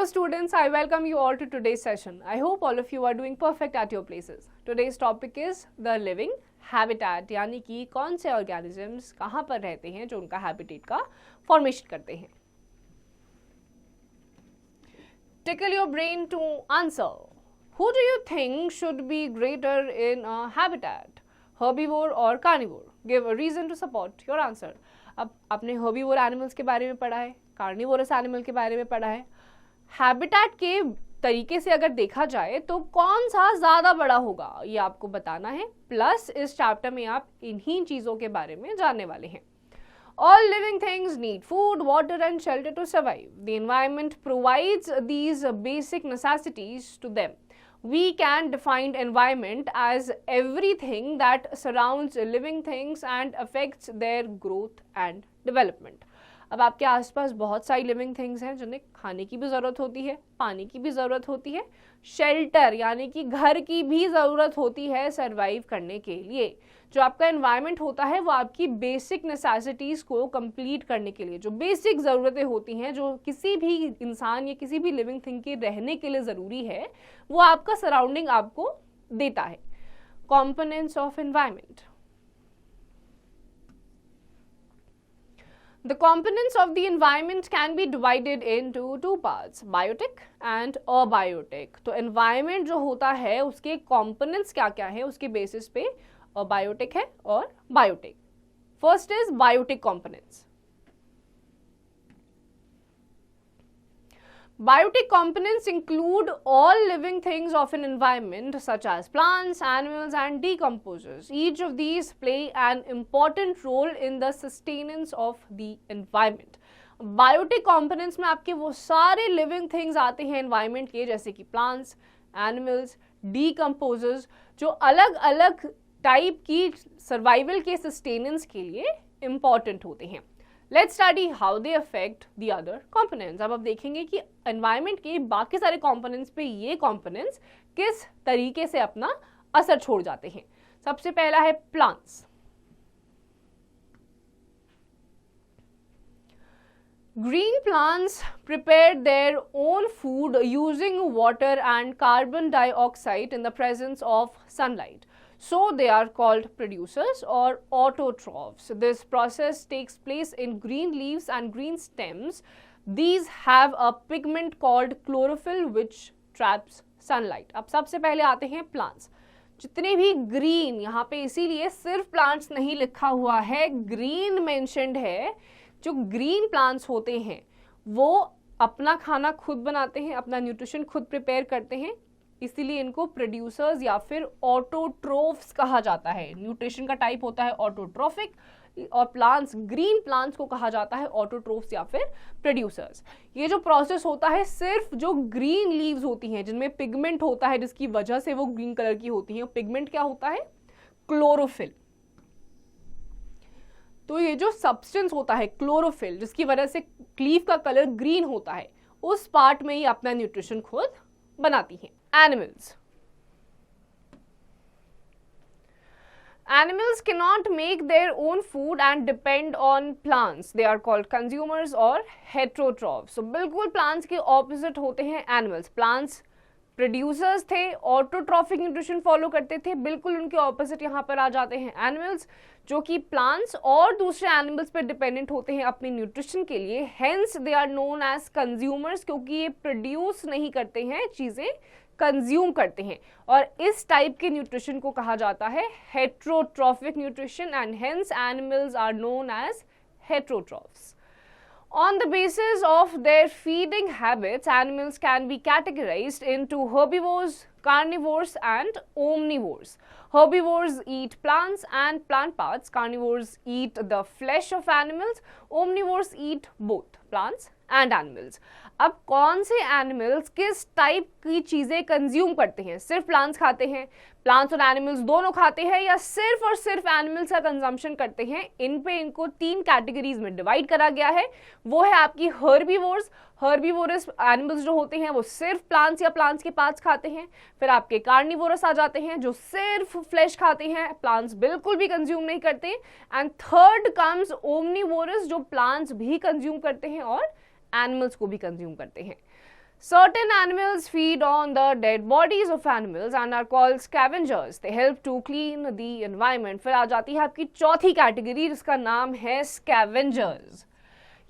Hello students, I welcome you all to today's session. I hope all of you are doing perfect at your places. Today's topic is the living habitat, यानी कि कौन से organisms कहाँ पर रहते हैं जो उनका habitat का formation करते हैं. Tickle your brain to answer. Who do you think should be greater in a habitat? Herbivore or carnivore? Give a reason to support your answer. अब आपने herbivore animals के बारे में पढ़ा है, carnivorous animal के बारे में पढ़ा है. हैबिटेट के तरीके से अगर देखा जाए तो कौन सा ज्यादा बड़ा होगा ये आपको बताना है. प्लस इस चैप्टर में आप इन्हीं चीजों के बारे में जानने वाले हैं. All living things need food, water and shelter to survive. The environment provides these basic necessities to them. We can define environment as everything that surrounds living things and affects their growth and development. अब आपके आसपास बहुत सारी living things हैं जिन्हें खाने की भी ज़रूरत होती है, पानी की भी ज़रूरत होती है, शेल्टर यानी कि घर की भी ज़रूरत होती है सरवाइव करने के लिए. जो आपका एनवायरनमेंट होता है वो आपकी बेसिक नेसेसिटीज़ को कंप्लीट करने के लिए, जो बेसिक ज़रूरतें होती हैं जो किसी भी इंसान या किसी भी लिविंग थिंग के रहने के लिए ज़रूरी है, वो आपका सराउंडिंग आपको देता है. Components of environment. The components of the environment can be divided into two parts, biotic and abiotic. तो environment जो होता है उसके components क्या क्या है उसके basis पे abiotic है और biotic. First is biotic components. Biotic components include all living things of an environment such as plants, animals and decomposers. Each of these play an important role in the sustenance of the environment. Biotic components में आपके वो सारे living things आते हैं environment के, जैसे कि plants, animals, decomposers, जो अलग अलग type की survival के sustenance के लिए important होते हैं. Let's study how they affect the other components. अब आप देखेंगे कि environment के बाकी सारे components पे ये components किस तरीके से अपना असर छोड़ जाते हैं. सबसे पहला है plants. Green plants prepare their own food using water and carbon dioxide in the presence of sunlight. So they are called producers or autotrophs. This process takes place in green leaves and green stems. These have a pigment called chlorophyll which traps sunlight. अब सबसे पहले आते हैं plants. जितने भी green, यहाँ पे इसीलिए सिर्फ plants नहीं लिखा हुआ है, green mentioned है. जो green plants होते हैं वो अपना खाना खुद बनाते हैं, अपना न्यूट्रिशन खुद प्रिपेयर करते हैं, इसीलिए इनको प्रोड्यूसर्स या फिर ऑटोट्रोफ्स कहा जाता है. न्यूट्रिशन का टाइप होता है ऑटोट्रोफिक और प्लांट्स, ग्रीन प्लांट्स को कहा जाता है ऑटोट्रोफ्स या फिर प्रोड्यूसर्स. ये जो प्रोसेस होता है सिर्फ जो ग्रीन लीव्स होती हैं जिनमें पिगमेंट होता है जिसकी वजह से वो ग्रीन कलर की होती हैं. पिगमेंट क्या होता है? क्लोरोफिल. तो ये जो सब्सटेंस होता है क्लोरोफिल जिसकी वजह से लीफ का कलर ग्रीन होता है, उस पार्ट में ही अपना न्यूट्रिशन खुद बनाती हैं. Animals. Animals cannot make their own food and depend on plants. They are called consumers or heterotrophs. So बिल्कुल plants के opposite होते हैं animals. Plants प्रोड्यूसर्स थे, ऑटोट्रॉफिक न्यूट्रिशन फॉलो करते थे, बिल्कुल उनके ऑपोजिट यहाँ पर आ जाते हैं एनिमल्स जो कि प्लांट्स और दूसरे एनिमल्स पर डिपेंडेंट होते हैं अपने न्यूट्रिशन के लिए. Hence they are known as consumers, क्योंकि ये प्रोड्यूस नहीं करते हैं, चीज़ें कंज्यूम करते हैं. और इस टाइप के न्यूट्रिशन को कहा जाता है heterotrophic nutrition and hence animals are known as heterotrophs. On the basis of their feeding habits, animals can be categorized into herbivores, carnivores and omnivores. Herbivores eat plants and plant parts. Carnivores eat the flesh of animals. Omnivores eat both plants and animals. अब कौन से animals किस type की चीज़ें consume करते हैं? सिर्फ plants खाते हैं, प्लांट्स और एनिमल्स दोनों खाते हैं, या सिर्फ और सिर्फ एनिमल्स का कंजम्पशन करते हैं? इन पे इनको तीन कैटेगरीज में डिवाइड करा गया है. वो है आपकी हर्बीवोर्स. हर्बीवोरस एनिमल्स जो होते हैं वो सिर्फ प्लांट्स या प्लांट्स के पार्ट्स खाते हैं. फिर आपके कार्निवोरस आ जाते हैं जो सिर्फ फ्लैश खाते हैं, प्लांट्स बिल्कुल भी कंज्यूम नहीं करते. एंड थर्ड कम्स ओमनीवोरस जो प्लांट्स भी कंज्यूम करते हैं और एनिमल्स को भी कंज्यूम करते हैं. Certain animals feed on the dead bodies of animals and are called scavengers. They help to clean the environment. फिर आ जाती है आपकी चौथी कैटेगरी जिसका नाम है scavengers.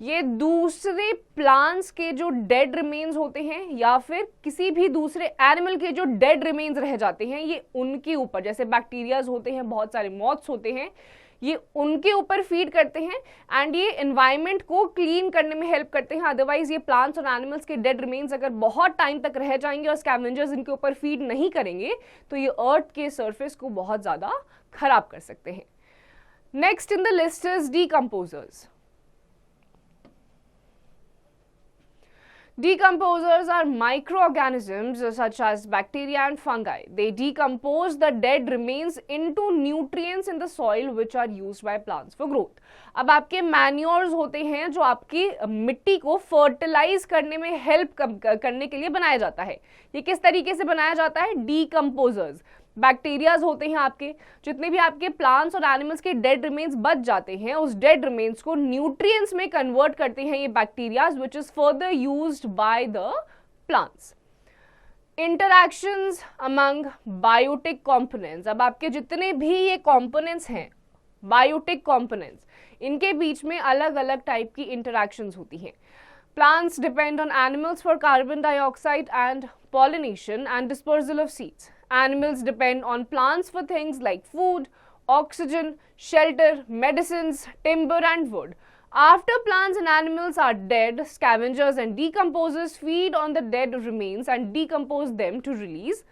ये दूसरे प्लांट्स के जो डेड रिमेन्स होते हैं या फिर किसी भी दूसरे एनिमल के जो डेड रिमेन्स रह जाते हैं, ये उनके ऊपर, जैसे बैक्टीरियाज होते हैं, बहुत सारे मॉथ्स होते हैं, ये उनके ऊपर फीड करते हैं एंड ये एनवायरनमेंट को क्लीन करने में हेल्प करते हैं. अदरवाइज ये प्लांट्स और एनिमल्स के डेड रिमेन्स अगर बहुत टाइम तक रह जाएंगे और स्कैवेंजर्स इनके ऊपर फीड नहीं करेंगे तो ये अर्थ के सरफेस को बहुत ज्यादा खराब कर सकते हैं. Next in the list is decomposers. Decomposers are microorganisms such as bacteria and fungi. They decompose the dead remains into nutrients in the soil which are used by plants for growth. अब आपके manures होते हैं जो आपकी मिट्टी को fertilise करने में हेल्प करने के लिए बनाया जाता है. ये किस तरीके से बनाया जाता है? डीकम्पोजर्स. बैक्टीरियाज होते हैं आपके, जितने भी आपके प्लांट्स और एनिमल्स के डेड रिमेन्स बच जाते हैं, उस डेड रिमेन्स को न्यूट्रिएंट्स में कन्वर्ट करते हैं ये bacterias, which is further used by the plants. Interactions among biotic components. अब आपके जितने भी ये कंपोनेंट्स हैं, बायोटिक कंपोनेंट्स, इनके बीच में अलग अलग टाइप की इंटरैक्शंस होती हैं. Plants depend on animals for carbon dioxide and pollination and dispersal of seeds. Animals depend on plants for things like food, oxygen, shelter, medicines, timber and wood. After plants and animals are dead, scavengers and decomposers feed on the dead remains and decompose them to release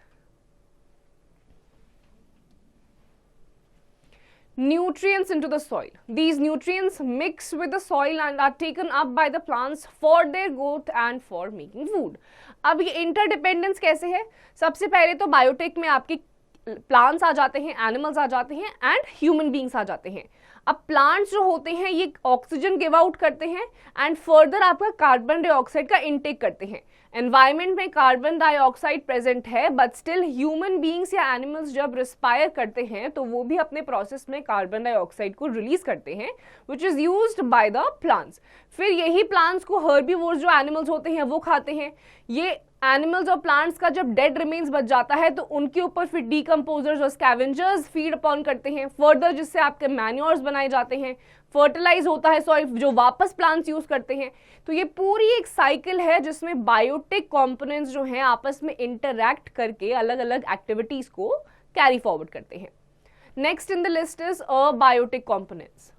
nutrients into the soil. These nutrients mix with the soil and are taken up by the plants for their growth and for making food. अब ये interdependence कैसे है? सबसे पहले तो biotech में आपके plants आ जाते हैं, एनिमल्स आ जाते हैं एंड ह्यूमन बींग्स आ जाते हैं. अब प्लांट्स जो होते हैं ये ऑक्सीजन गिव आउट करते हैं एंड फर्दर आपका कार्बन डाइऑक्साइड का इनटेक करते हैं. एनवायरमेंट में कार्बन डाइऑक्साइड प्रेजेंट है बट स्टिल ह्यूमन बीइंग्स या एनिमल्स जब रिस्पायर करते हैं तो वो भी अपने प्रोसेस में कार्बन डाइऑक्साइड को रिलीज करते हैं which is used by the plants. फिर यही प्लांट्स को हर्बीवोर्स जो एनिमल्स होते हैं वो खाते हैं. ये एनिमल्स और प्लांट्स का जब डेड रिमेन्स बच जाता है तो उनके ऊपर फिर डीकम्पोजर्स और स्कैवेंजर्स फीड अपॉन करते हैं फर्दर, जिससे आपके मैन्योर्स बनाए जाते हैं, फर्टिलाइज होता है सॉइल जो वापस प्लांट्स यूज करते हैं. तो ये पूरी एक साइकिल है जिसमें बायोटिक कंपोनेंट्स जो हैं आपस में इंटरैक्ट करके अलग अलग एक्टिविटीज को कैरी फॉरवर्ड करते हैं. Next in the list is abiotic components.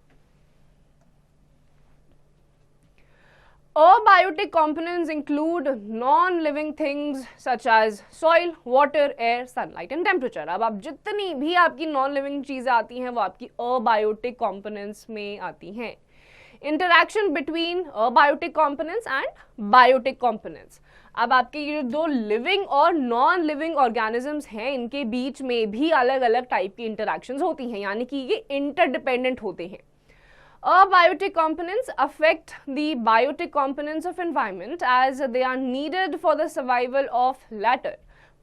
Abiotic components include non-living things such as soil, water, air, sunlight and temperature. अब आप जितनी भी आपकी non-living चीजें आती हैं वो आपकी abiotic components में आती हैं. Interaction between abiotic components and biotic components. अब आपके ये दो लिविंग और नॉन लिविंग ऑर्गेनिजम्स हैं, इनके बीच में भी अलग अलग टाइप की इंटरैक्शंस होती हैं, यानी कि ये इंटरडिपेंडेंट होते हैं. Abiotic components affect the biotic components of environment as they are needed for the survival of latter.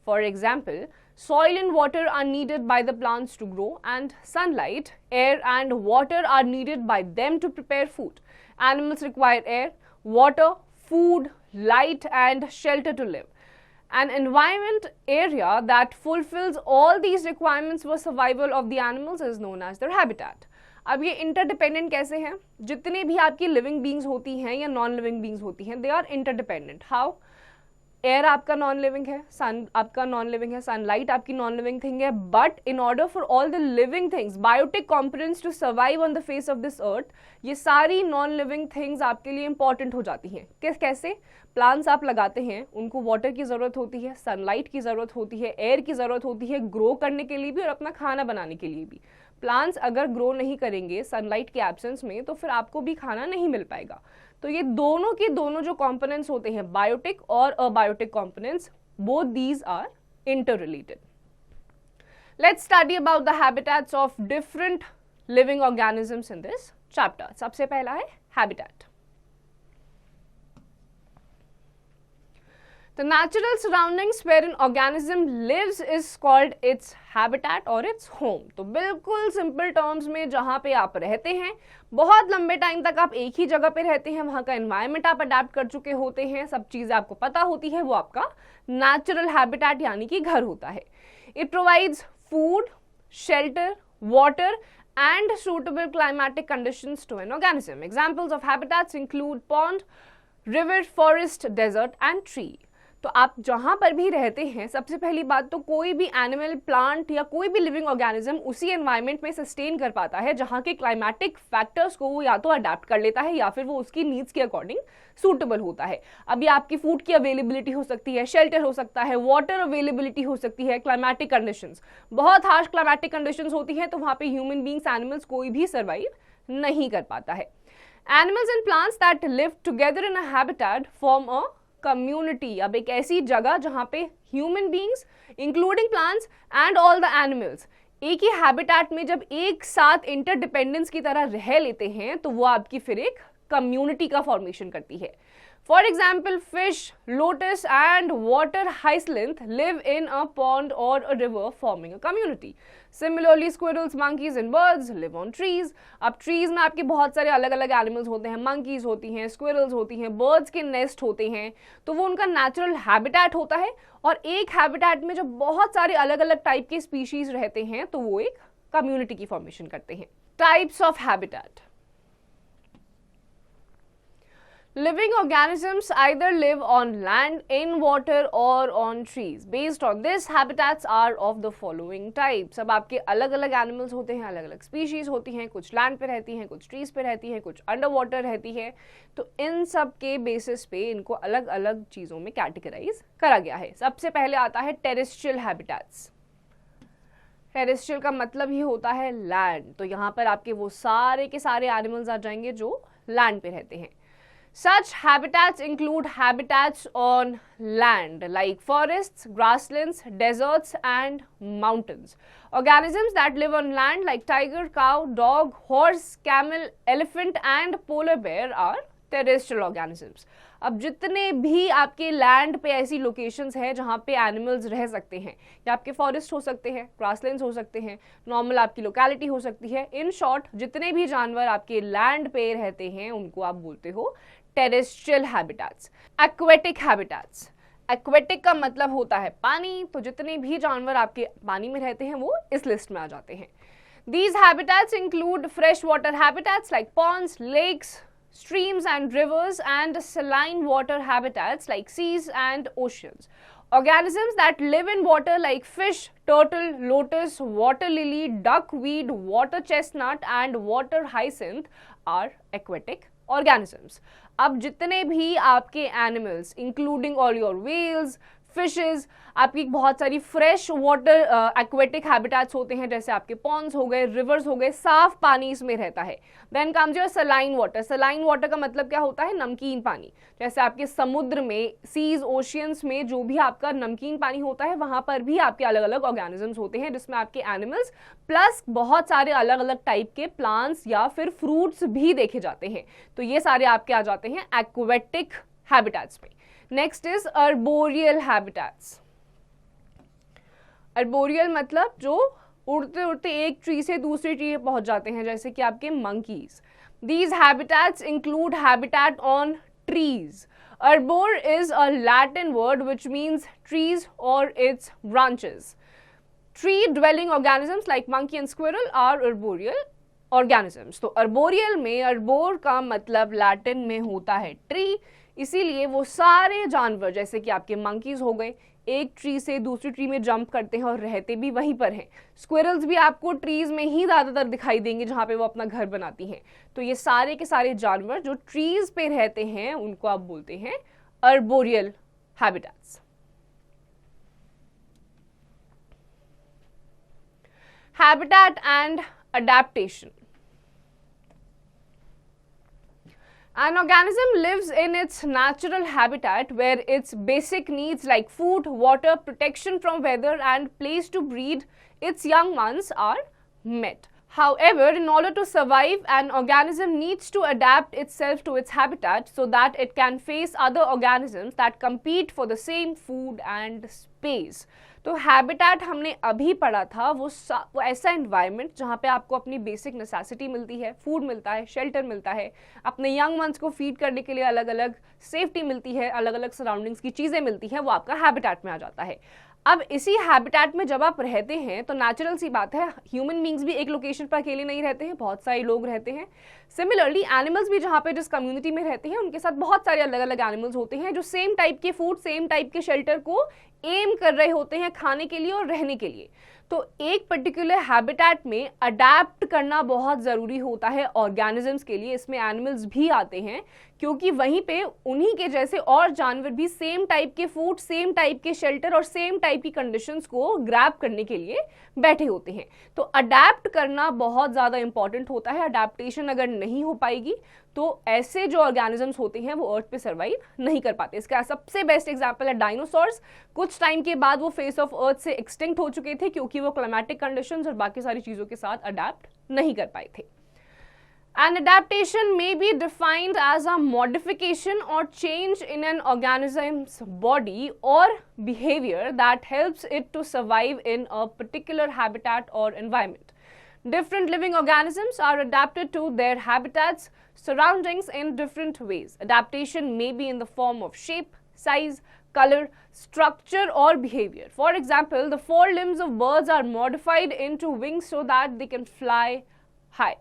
For example, soil and water are needed by the plants to grow and sunlight, air and water are needed by them to prepare food. Animals require air, water, food, light and shelter to live. An environment area that fulfills all these requirements for survival of the animals is known as their habitat. अब ये interdependent कैसे हैं? जितने भी आपकी living beings होती हैं या नॉन लिविंग बींग्स होती हैं, they are interdependent. How? Air आपका नॉन लिविंग है, सन आपका नॉन लिविंग है, सनलाइट आपकी नॉन लिविंग थिंग है, but in order for all the living things, biotic components to survive on the face of this earth, ये सारी non living things आपके लिए इंपॉर्टेंट हो जाती हैं. कैसे? प्लांट्स आप लगाते हैं, उनको वाटर की ज़रूरत होती है, सनलाइट की ज़रूरत होती है, एयर की ज़रूरत होती है ग्रो करने के लिए भी और अपना खाना बनाने के लिए भी. प्लांट्स अगर ग्रो नहीं करेंगे सनलाइट के एब्सेंस में तो फिर आपको भी खाना नहीं मिल पाएगा. तो ये दोनों के दोनों जो कंपोनेंट्स होते हैं, बायोटिक और abiotic components, both these are interrelated. Let's study about the habitats of different living organisms in this chapter. सबसे पहला है habitat. The natural surroundings where an organism lives is called its habitat or its home. तो बिल्कुल simple terms में जहाँ पे आप रहते हैं, बहुत लंबे टाइम तक आप एक ही जगह पे रहते हैं, वहाँ का एनवायरनमेंट आप अडेप्ट कर चुके होते हैं, सब चीज़ें आपको पता होती है, वो आपका नेचुरल हैबिटेट यानी कि घर होता है. It provides food, shelter, water and suitable climatic conditions to an organism. Examples of habitats include pond, river, forest, desert and tree. तो आप जहाँ पर भी रहते हैं, सबसे पहली बात तो कोई भी एनिमल, प्लांट या कोई भी लिविंग ऑर्गेनिज्म उसी एनवायरनमेंट में सस्टेन कर पाता है जहाँ के क्लाइमेटिक फैक्टर्स को वो या तो अडेप्ट कर लेता है या फिर वो उसकी नीड्स के अकॉर्डिंग सूटेबल होता है. अभी आपकी फूड की अवेलेबिलिटी हो सकती है, शेल्टर हो सकता है, वाटर अवेलेबिलिटी हो सकती है, क्लाइमेटिक कंडीशंस, बहुत हार्श क्लाइमेटिक कंडीशंस होती हैं तो वहाँ पे ह्यूमन बींग्स, एनिमल्स कोई भी सर्वाइव नहीं कर पाता है. Animals and plants that live together in a habitat form a community. अब एक ऐसी जगह जहाँ पे human beings including plants and all the animals एक ही हैबिटेट में जब एक साथ इंटरडिपेंडेंस की तरह रह लेते हैं तो वो आपकी फिर एक कम्युनिटी का फॉर्मेशन करती है. For example, fish, lotus and water hyacinth live in a pond और a river forming a community. Similarly, squirrels, monkeys and birds live on trees. अब ट्रीज में आपके बहुत सारे अलग अलग एनिमल्स होते हैं, मंकीज होती हैं, स्क्विरल्स होती हैं, बर्ड्स के नेस्ट होते हैं, तो वो उनका नेचुरल हैबिटेट होता है. और एक हैबिटेट में जब बहुत सारे अलग अलग टाइप के स्पीशीज रहते हैं तो वो एक कम्युनिटी की फॉर्मेशन करते हैं. Types of habitat. Living organisms either live on land, in water or on trees. Based on this, habitats are of the following types. अब आपके अलग अलग एनिमल्स होते हैं, अलग अलग स्पीशीज होती हैं, कुछ लैंड पे रहती हैं, कुछ ट्रीज पे रहती हैं, कुछ अंडर वाटर रहती है. तो इन सब के बेसिस पे इनको अलग अलग चीज़ों में कैटेगराइज करा गया है. सबसे पहले आता है टेरेस्ट्रियल हैबिटेट्स. टेरेस्ट्रियल का मतलब ही होता है लैंड. तो यहाँ पर आपके वो सारे के सारे एनिमल्स आ जाएंगे जो लैंड पे रहते हैं. Such habitats include habitats on land like forests, grasslands, deserts and mountains. Organisms that live on land like tiger, cow, dog, horse, camel, elephant and polar bear are terrestrial organisms. अब जितने भी आपके land पे ऐसी locations हैं जहाँ पे animals रह सकते हैं, या आपके फॉरेस्ट हो सकते हैं, ग्रासलैंड्स हो सकते हैं, नॉर्मल आपकी लोकेलिटी हो सकती है, इन शॉर्ट जितने भी जानवर आपके लैंड पे रहते हैं उनको आप बोलते हो terrestrial habitats. Aquatic habitats. Aquatic का मतलब होता है पानी, तो जितने भी जानवर आपके पानी में रहते हैं वो इस लिस्ट में आ जाते हैं. These habitats include freshwater habitats like ponds, lakes, streams and rivers and saline water habitats like seas and oceans. Organisms that live in water like fish, turtle, lotus, water lily, duckweed, water chestnut and water hyacinth are aquatic organisms. अब जितने भी आपके animals including all your whales, fishes, आपकी बहुत सारी fresh water aquatic habitats होते हैं जैसे आपके पॉन्ड्स हो गए, रिवर्स हो गए, साफ पानी इसमें रहता है. Then comes your saline water. Saline water का मतलब क्या होता है? नमकीन पानी. जैसे आपके समुद्र में, सीज, ओशियंस में जो भी आपका नमकीन पानी होता है वहां पर भी आपके अलग अलग ऑर्गेनिजम्स होते हैं जिसमें आपके एनिमल्स प्लस बहुत सारे अलग अलग टाइप के प्लांट्स या फिर फ्रूट्स भी देखे जाते हैं. तो ये सारे आपके आ जाते हैं एक्वेटिक हैबिटेट्स में. Next is arboreal habitats. Arboreal मतलब जो उड़ते उड़ते एक ट्री से दूसरी ट्री पे पहुंच जाते हैं, जैसे कि आपके monkeys. These habitats include habitat on trees. Arbor is a Latin word which means trees or its branches. Tree-dwelling organisms like monkey and squirrel are arboreal organisms. तो arboreal में arbor का मतलब लैटिन में होता है ट्री, इसीलिए वो सारे जानवर जैसे कि आपके मंकीज हो गए एक ट्री से दूसरी ट्री में जंप करते हैं और रहते भी वहीं पर हैं. स्क्विरल्स भी आपको ट्रीज में ही ज़्यादातर दिखाई देंगे जहाँ पे वो अपना घर बनाती हैं. तो ये सारे के सारे जानवर जो ट्रीज पे रहते हैं उनको आप बोलते हैं arboreal habitats. Habitat and adaptation. An organism lives in its natural habitat where its basic needs like food, water, protection from weather and place to breed its young ones are met. However, in order to survive, an organism needs to adapt itself to its habitat so that it can face other organisms that compete for the same food and space. तो habitat हमने अभी पढ़ा था, वो ऐसा environment जहाँ पे आपको अपनी बेसिक नेसेसिटी मिलती है, फूड मिलता है, शेल्टर मिलता है, अपने यंग वंस को फीड करने के लिए अलग अलग सेफ्टी मिलती है, अलग अलग सराउंडिंग्स की चीज़ें मिलती हैं, वो आपका हैबिटेट में आ जाता है। अब इसी हैबिटेट में जब आप रहते हैं तो नेचुरल सी बात है, ह्यूमन बींग्स भी एक लोकेशन पर अकेले नहीं रहते हैं, बहुत सारे लोग रहते हैं। सिमिलरली एनिमल्स भी जहाँ पे जिस कम्युनिटी में रहते हैं उनके साथ बहुत सारे अलग अलग एनिमल्स होते हैं जो सेम टाइप के फूड, सेम टाइप के शेल्टर को एम कर रहे होते हैं खाने के लिए और रहने के लिए। तो एक पर्टिकुलर हैबिटेट में अडेप्ट करना बहुत ज़रूरी होता है ऑर्गेनिजम्स के लिए, इसमें एनिमल्स भी आते हैं क्योंकि वहीं पे उन्हीं के जैसे और जानवर भी सेम टाइप के फूड, सेम टाइप के शेल्टर और सेम टाइप की कंडीशंस को ग्रैब करने के लिए बैठे होते हैं। तो अडेप्ट करना बहुत ज़्यादा इंपॉर्टेंट होता है। अडेप्टेशन अगर नहीं हो पाएगी तो ऐसे जो ऑर्गेनिजम्स होते हैं वो अर्थ पे सर्वाइव नहीं कर पाते। इसका सबसे बेस्ट एग्जांपल है डायनासोर्स। कुछ टाइम के बाद वो फेस ऑफ अर्थ से एक्सटिंक्ट हो चुके थे क्योंकि वो क्लाइमेटिक कंडीशंस और बाकी सारी चीज़ों के साथ अडेप्ट नहीं कर पाए थे। An adaptation may be defined as a modification or change in an organism's body or behavior that helps it to survive in a particular habitat or environment. Different living organisms are adapted to their habitats, surroundings in different ways. Adaptation may be in the form of shape, size, color, structure or behavior. For example, the forelimbs of birds are modified into wings so that they can fly high.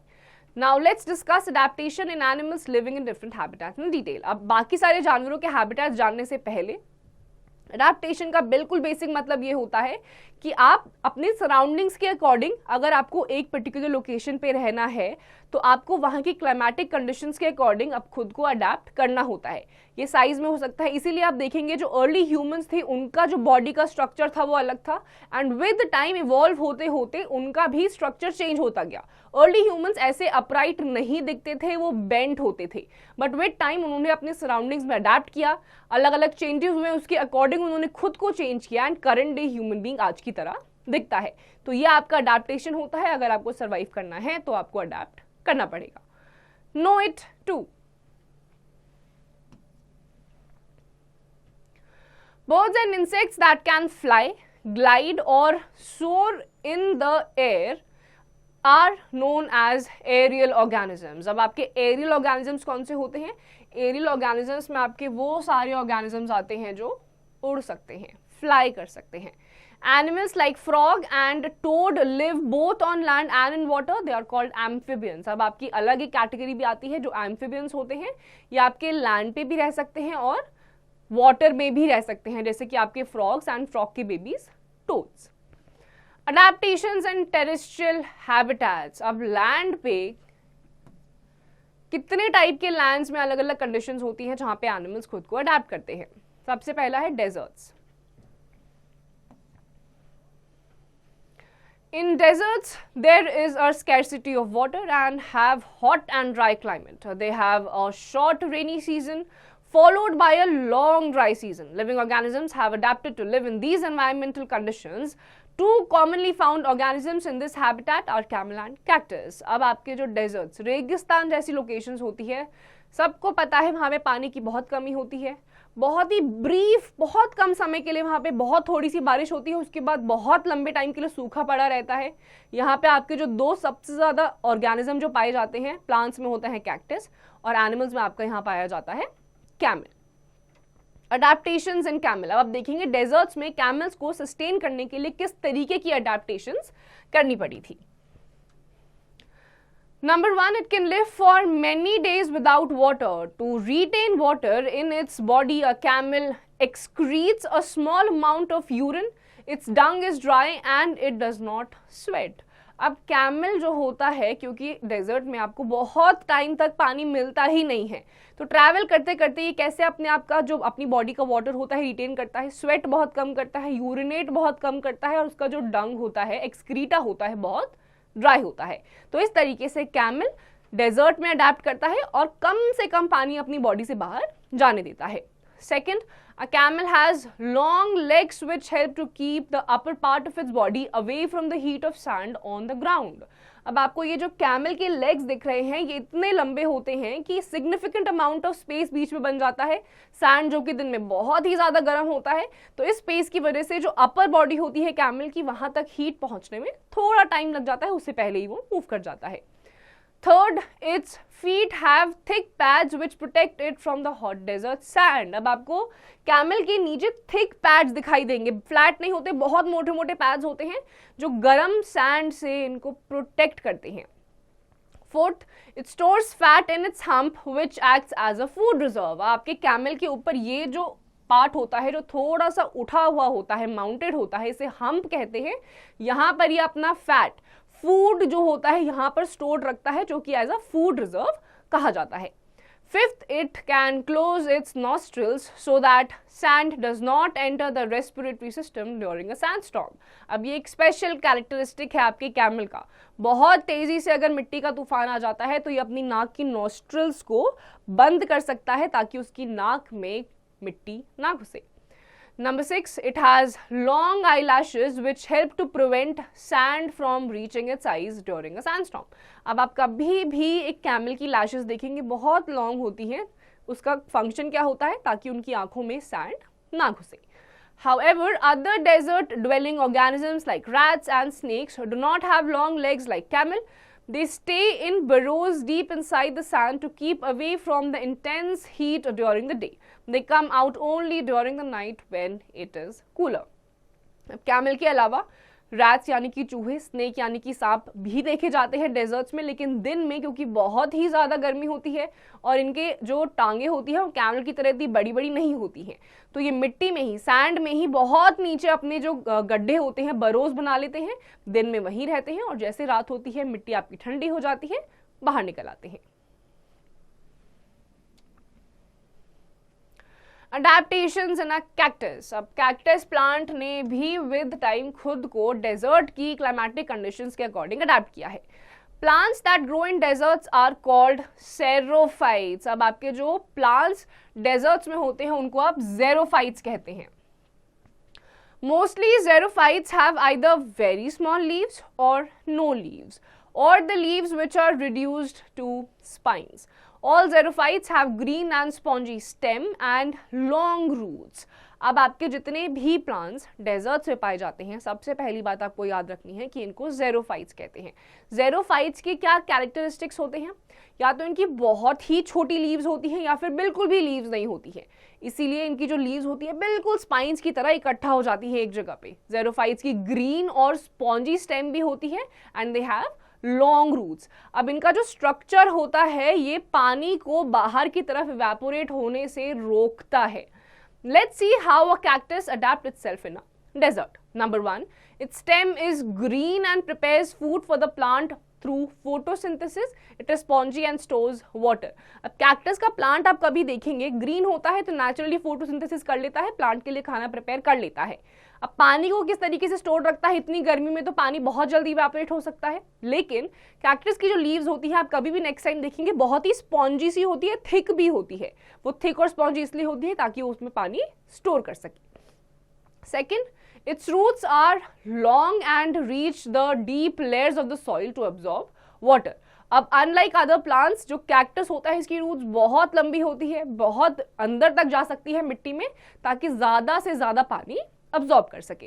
Now let's discuss adaptation in animals living in different habitats in detail. अब बाकी सारे जानवरों के habitats जानने से पहले adaptation का बिल्कुल बेसिक मतलब ये होता है कि आप अपने सराउंडिंग्स के अकॉर्डिंग, अगर आपको एक पर्टिकुलर लोकेशन पे रहना है तो आपको वहाँ की क्लाइमेटिक कंडीशंस के अकॉर्डिंग अब खुद को अडेप्ट करना होता है। ये साइज में हो सकता है, इसीलिए आप देखेंगे जो अर्ली ह्यूमंस थे उनका जो बॉडी का स्ट्रक्चर था वो अलग था एंड विद टाइम इवॉल्व होते होते उनका भी स्ट्रक्चर चेंज होता गया। अर्ली ह्यूमंस ऐसे अपराइट नहीं दिखते थे, वो बेंट होते थे, बट विद टाइम उन्होंने अपने सराउंडिंग्स में अडेप्ट किया, अलग अलग चेंजेस हुए, उसके अकॉर्डिंग उन्होंने खुद को चेंज किया and current day human being आज की तरह दिखता है। तो ये आपका अडेप्टेशन होता है। अगर आपको सर्वाइव करना है तो आपको अडेप्ट करना पड़ेगा। Know it too. Birds and insects that can fly, glide or soar in the air are known as aerial organisms. अब आपके aerial organisms कौन से होते हैं? Aerial organisms में आपके वो सारे organisms आते हैं जो उड़ सकते हैं, fly कर सकते हैं। Animals like frog and toad live both on land and in water. They are called amphibians. अब आपकी अलग एक कैटेगरी भी आती है जो amphibians होते हैं। ये आपके लैंड पे भी रह सकते हैं और वाटर में भी रह सकते हैं, जैसे कि आपके फ्रॉग्स एंड फ्रॉग के babies toads. Adaptations and terrestrial habitats. अब लैंड पे कितने टाइप के लैंड्स में अलग अलग कंडीशंस होती हैं जहां पे एनिमल्स खुद को अडेप्ट करते हैं। सबसे पहला है desserts. In deserts, there is a scarcity of water and have hot and dry climate. They have a short rainy season followed by a long dry season. Living organisms have adapted to live in these environmental conditions. Two commonly found organisms in this habitat are camel and cactus. अब आपके जो deserts, रेगिस्तान जैसी locations होती है, सबको पता है वहाँ पे पानी की बहुत कमी होती है, बहुत ही ब्रीफ, बहुत कम समय के लिए वहाँ पे बहुत थोड़ी सी बारिश होती है, उसके बाद बहुत लंबे टाइम के लिए सूखा पड़ा रहता है। यहाँ पे आपके जो दो सबसे ज़्यादा ऑर्गेनिज्म जो पाए जाते हैं प्लांट्स में होता है कैक्टस और एनिमल्स में आपका यहाँ पाया जाता है कैमल। अडेप्टेशंस इन कैमल। अब आप देखेंगे डेजर्ट्स में कैमल्स को सस्टेन करने के लिए किस तरीके की अडेप्टेशंस करनी पड़ी थी। Number 1, it can live for many days without water. To retain water in its body, a camel excretes a small amount of urine. Its dung is dry and it does not sweat. अब camel जो होता है, क्योंकि desert में आपको बहुत time तक पानी मिलता ही नहीं है, तो ट्रैवल करते करते ये कैसे अपने आप का जो अपनी बॉडी का वाटर होता है रिटेन करता है, स्वेट बहुत कम करता है, यूरिनेट बहुत कम करता है और उसका जो डंग होता है, एक्सक्रीटा होता है, बहुत ड्राई होता है। तो इस तरीके से कैमल डेजर्ट में अडेप्ट करता है और कम से कम पानी अपनी बॉडी से बाहर जाने देता है। Second, a camel has long legs which help to keep the upper part of its body away from the heat of sand on the ground. अब आपको ये जो कैमल के लेग्स दिख रहे हैं ये इतने लंबे होते हैं कि सिग्निफिकेंट अमाउंट ऑफ स्पेस बीच में बन जाता है. सैंड जो कि दिन में बहुत ही ज्यादा गर्म होता है, तो इस स्पेस की वजह से जो अपर बॉडी होती है कैमल की वहां तक हीट पहुंचने में थोड़ा टाइम लग जाता है, उससे पहले ही वो मूव कर जाता है. Third, its feet have thick pads which protect it from the hot desert sand. अब आपको कैमल के नीचे thick pads दिखाई देंगे, फ्लैट नहीं होते, बहुत मोटे मोटे पैड्स होते हैं जो गर्म सैंड से इनको प्रोटेक्ट करते हैं. Fourth, it stores fat in its hump which acts as a food reserve. आपके कैमल के ऊपर ये जो पार्ट होता है जो थोड़ा सा उठा हुआ होता है, माउंटेड होता है, इसे हम्प कहते हैं. यहाँ पर ये अपना फैट, फूड जो होता है यहाँ पर स्टोर्ड रखता है, जो कि एज अ फूड रिजर्व कहा जाता है. Fifth, it can close it's nostrils so that sand does not enter the respiratory system during a sandstorm. अब ये एक स्पेशल कैरेक्टरिस्टिक है आपके कैमल का. बहुत तेजी से अगर मिट्टी का तूफान आ जाता है तो ये अपनी नाक की नॉस्ट्रिल्स को बंद कर सकता है ताकि उसकी नाक में मिट्टी ना घुसे. Number 6, it has long eyelashes which help to prevent sand from reaching its eyes during a sandstorm. अब आप कभी भी एक कैमल की लैशेस देखेंगे बहुत लॉन्ग होती हैं. उसका फंक्शन क्या होता है? ताकि उनकी आंखों में सैंड ना घुसे. However, other desert dwelling organisms like rats and snakes do not have long legs like camel. They stay in burrows deep inside the sand to keep away from the intense heat during the day. They come out only during the night when it is cooler. Camel के अलावा rats यानी कि चूहे, snake यानी कि सांप भी देखे जाते हैं डेजर्ट्स में, लेकिन दिन में क्योंकि बहुत ही ज़्यादा गर्मी होती है और इनके जो टांगे होती हैं वो कैमल की तरह इतनी बड़ी बड़ी नहीं होती हैं, तो ये मिट्टी में ही, सैंड में ही बहुत नीचे अपने जो गड्ढे होते हैं, बरोज बना लेते हैं, दिन में वहीं रहते हैं और जैसे रात होती है मिट्टी आपकी ठंडी हो जाती है, बाहर निकल आते हैं. Adaptations in a cactus. अब कैक्टस प्लांट ने भी विद टाइम खुद को डेजर्ट की क्लाइमेटिक कंडीशंस के अकॉर्डिंग अडेप्ट किया है. Plants that grow in deserts are called xerophytes. अब आपके जो प्लांट्स डेजर्ट्स में होते हैं उनको आप जेरोफाइट्स कहते हैं. Mostly xerophytes have either very small leaves और no leaves or the leaves which are reduced to spines. All xerophytes have green and spongy stem and long roots. अब आपके जितने भी प्लांट्स डेजर्ट्स में पाए जाते हैं, सबसे पहली बात आपको याद रखनी है कि इनको जेरोफाइट्स कहते हैं. जेरोफाइट्स के क्या कैरेक्टरिस्टिक्स होते हैं? या तो इनकी बहुत ही छोटी लीव्स होती हैं या फिर बिल्कुल भी लीव्स नहीं होती है, इसीलिए इनकी जो लीव्स होती है बिल्कुल स्पाइन्स की तरह इकट्ठा हो जाती है एक जगह पे. जेरोफाइट्स की ग्रीन और स्पॉन्जी स्टेम भी होती है and they have long roots. अब इनका जो स्ट्रक्चर होता है ये पानी को बाहर की तरफ इवेपोरेट होने से रोकता है. Let's see how a cactus adapts itself in a desert. Number 1, its stem is green and prepares food for the plant through photosynthesis. It is spongy and stores water. अब कैक्टस का plant आप कभी देखेंगे green होता है तो naturally photosynthesis कर लेता है, प्लांट के लिए खाना प्रिपेयर कर लेता है. अब पानी को किस तरीके से स्टोर रखता है? इतनी गर्मी में तो पानी बहुत जल्दी इवेपोरेट हो सकता है, लेकिन कैक्टस की जो लीव्स होती है आप कभी भी नेक्स्ट टाइम देखेंगे बहुत ही स्पॉन्जी सी होती है, थिक भी होती है. वो थिक और स्पॉन्जी इसलिए होती है ताकि वो उसमें पानी स्टोर कर सके. Second, its roots are long and reach the deep layers of the soil to absorb water. अब अनलाइक अदर प्लांट्स, जो कैक्टस होता है इसकी रूट्स बहुत लंबी होती है, बहुत अंदर तक जा सकती है मिट्टी में ताकि ज्यादा से ज्यादा पानी absorb कर सके.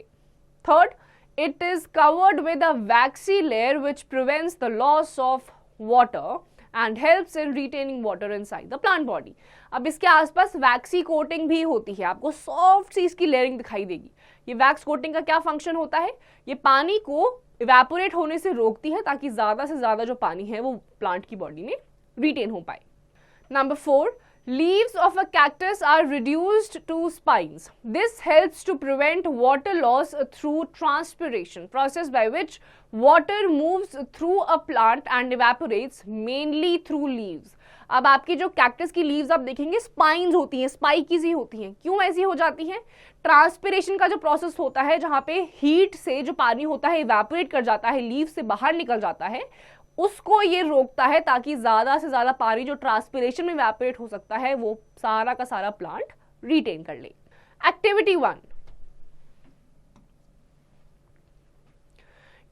Third, it is covered with a waxy layer which prevents the loss of water and helps in retaining water inside the plant body. अब इसके आसपास वैक्सी कोटिंग भी होती है, आपको सॉफ्ट सी इसकी लेयरिंग दिखाई देगी. ये वैक्स कोटिंग का क्या फंक्शन होता है? ये पानी को इवेपोरेट होने से रोकती है ताकि ज्यादा से ज्यादा जो पानी है वो प्लांट की बॉडी में रिटेन हो पाए. Number 4, leaves of a cactus are reduced to spines. This helps to prevent water loss through transpiration, process by which water moves through a plant and evaporates mainly through leaves. अब आपकी जो cactus की leaves आप देखेंगे spines होती हैं, spiky सी होती हैं. क्यों ऐसी हो जाती हैं? ट्रांसपिरेशन का जो प्रोसेस होता है जहां पे हीट से जो पानी होता है इवेपोरेट कर जाता है, लीव से बाहर निकल जाता है, उसको ये रोकता है ताकि ज्यादा से ज्यादा पानी जो ट्रांसपिरेशन में इवेपोरेट हो सकता है वो सारा का सारा प्लांट रिटेन कर ले। Activity 1,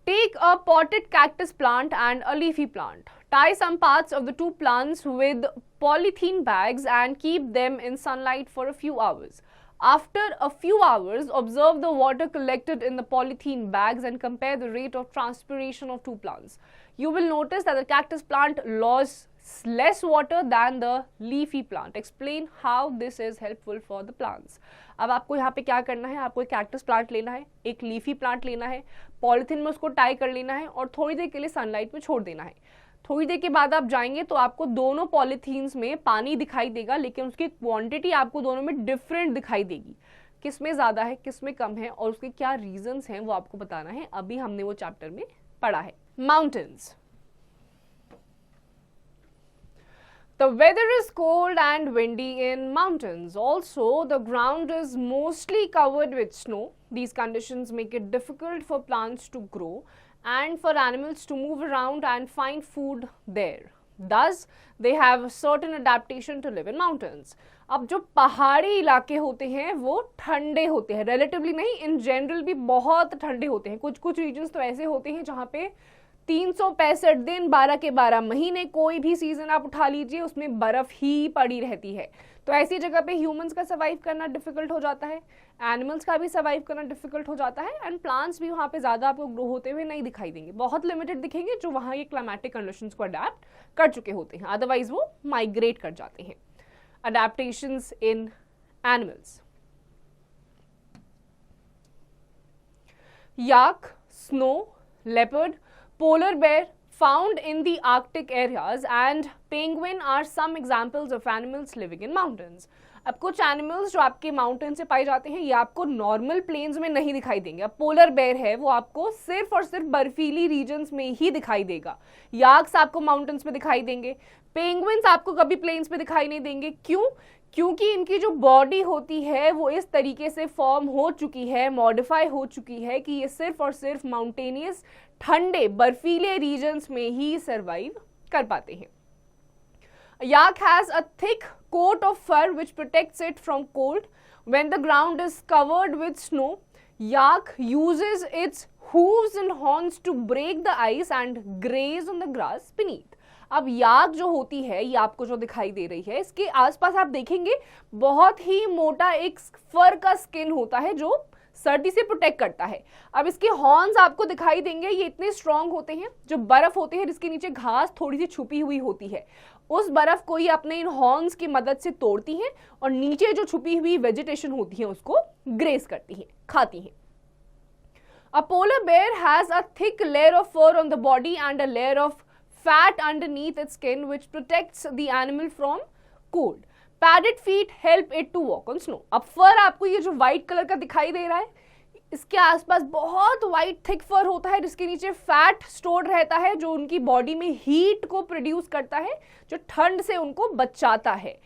take a potted cactus plant and a leafy plant. Tie some parts of the two plants with polythene bags and keep them in sunlight for a few hours. After a few hours, observe the water collected in the polythene bags and compare the rate of transpiration of two plants. You will notice that the cactus plant lost less water than the leafy plant. Explain how this is helpful for the plants. अब आपको यहाँ पे क्या करना है, आपको एक cactus plant लेना है, एक लीफी प्लांट लेना है, पॉलिथीन में उसको टाई कर लेना है और थोड़ी देर के लिए सनलाइट में छोड़ देना है। थोड़ी देर के बाद आप जाएंगे तो आपको दोनों पॉलिथीन्स में पानी दिखाई देगा, लेकिन उसकी क्वांटिटी आपको दोनों में डिफरेंट दिखाई देगी। किस में ज़्यादा है, किस में कम है और उसके क्या रीजंस हैं वो आपको बताना है। अभी हमने वो चैप्टर में पढ़ा है। Mountains. The weather is cold and windy in mountains. Also, the ground is mostly covered with snow. These conditions make it difficult for plants to grow and for animals to move around and find food there. Thus, they have certain adaptation to live in mountains. अब जो पहाड़ी इलाके होते हैं वो ठंडे होते हैं, रिलेटिवली नहीं, इन जनरल भी बहुत ठंडे होते हैं। कुछ कुछ रीजन्स तो ऐसे होते हैं जहाँ पे 365 दिन 12 के 12 महीने कोई भी सीजन आप उठा लीजिए उसमें बर्फ ही पड़ी रहती है। तो ऐसी जगह पे ह्यूमंस का सर्वाइव करना डिफिकल्ट हो जाता है, एनिमल्स का भी सर्वाइव करना डिफिकल्ट हो जाता है एंड प्लांट्स भी वहाँ पे ज़्यादा आपको ग्रो होते हुए नहीं दिखाई देंगे, बहुत लिमिटेड दिखेंगे जो वहाँ के क्लाइमेटिक कंडीशंस को अडेप्ट कर चुके होते हैं, अदरवाइज वो माइग्रेट कर जाते हैं। Adaptations in animals. yak, snow, leopard, polar bear found in the Arctic areas and penguin are some examples of animals living in mountains. अब कुछ एनिमल्स जो आपके माउंटेन से पाए जाते हैं ये आपको नॉर्मल प्लेन्स में नहीं दिखाई देंगे। अब पोलर बेयर है वो आपको सिर्फ और सिर्फ बर्फीली रीजन्स में ही दिखाई देगा। याक्स आपको माउंटेन्स में दिखाई देंगे, पेंगुइन्स आपको कभी प्लेन्स पे दिखाई नहीं देंगे। क्यों? क्योंकि इनकी जो बॉडी होती है वो इस तरीके से फॉर्म हो चुकी है, मॉडिफाई हो चुकी है कि ये सिर्फ और सिर्फ माउंटेनियस ठंडे बर्फीले रीजन्स में ही सर्वाइव कर पाते हैं। Yak has a thick coat of fur which protects it from cold. When the ground is covered with snow, yak uses its hooves and horns to break the ice and graze on the grass beneath. अब याक जो होती है ये आपको जो दिखाई दे रही है इसके आसपास आप देखेंगे बहुत ही मोटा एक फर का स्किन होता है जो सर्दी से प्रोटेक्ट करता है। अब इसके हॉर्न्स आपको दिखाई देंगे, ये इतने स्ट्रॉन्ग होते हैं, जो बर्फ होते हैं जिसके नीचे घास थोड़ी सी छुपी हुई होती है उस बर्फ को ये अपने इन हॉर्न्स की मदद से तोड़ती हैं और नीचे जो छुपी हुई वेजिटेशन होती है उसको ग्रेस करती हैं, खाती हैं। A polar bear has a thick layer of fur on the body and a layer of fat underneath its skin which protects the animal from cold. Padded feet help it to walk on snow. अब फर आपको ये जो white colour का दिखाई दे रहा है इसके आसपास बहुत वाइट थिक फर होता है जिसके नीचे फैट स्टोर्ड रहता है जो उनकी बॉडी में हीट को प्रोड्यूस करता है, जो ठंड से उनको बचाता है।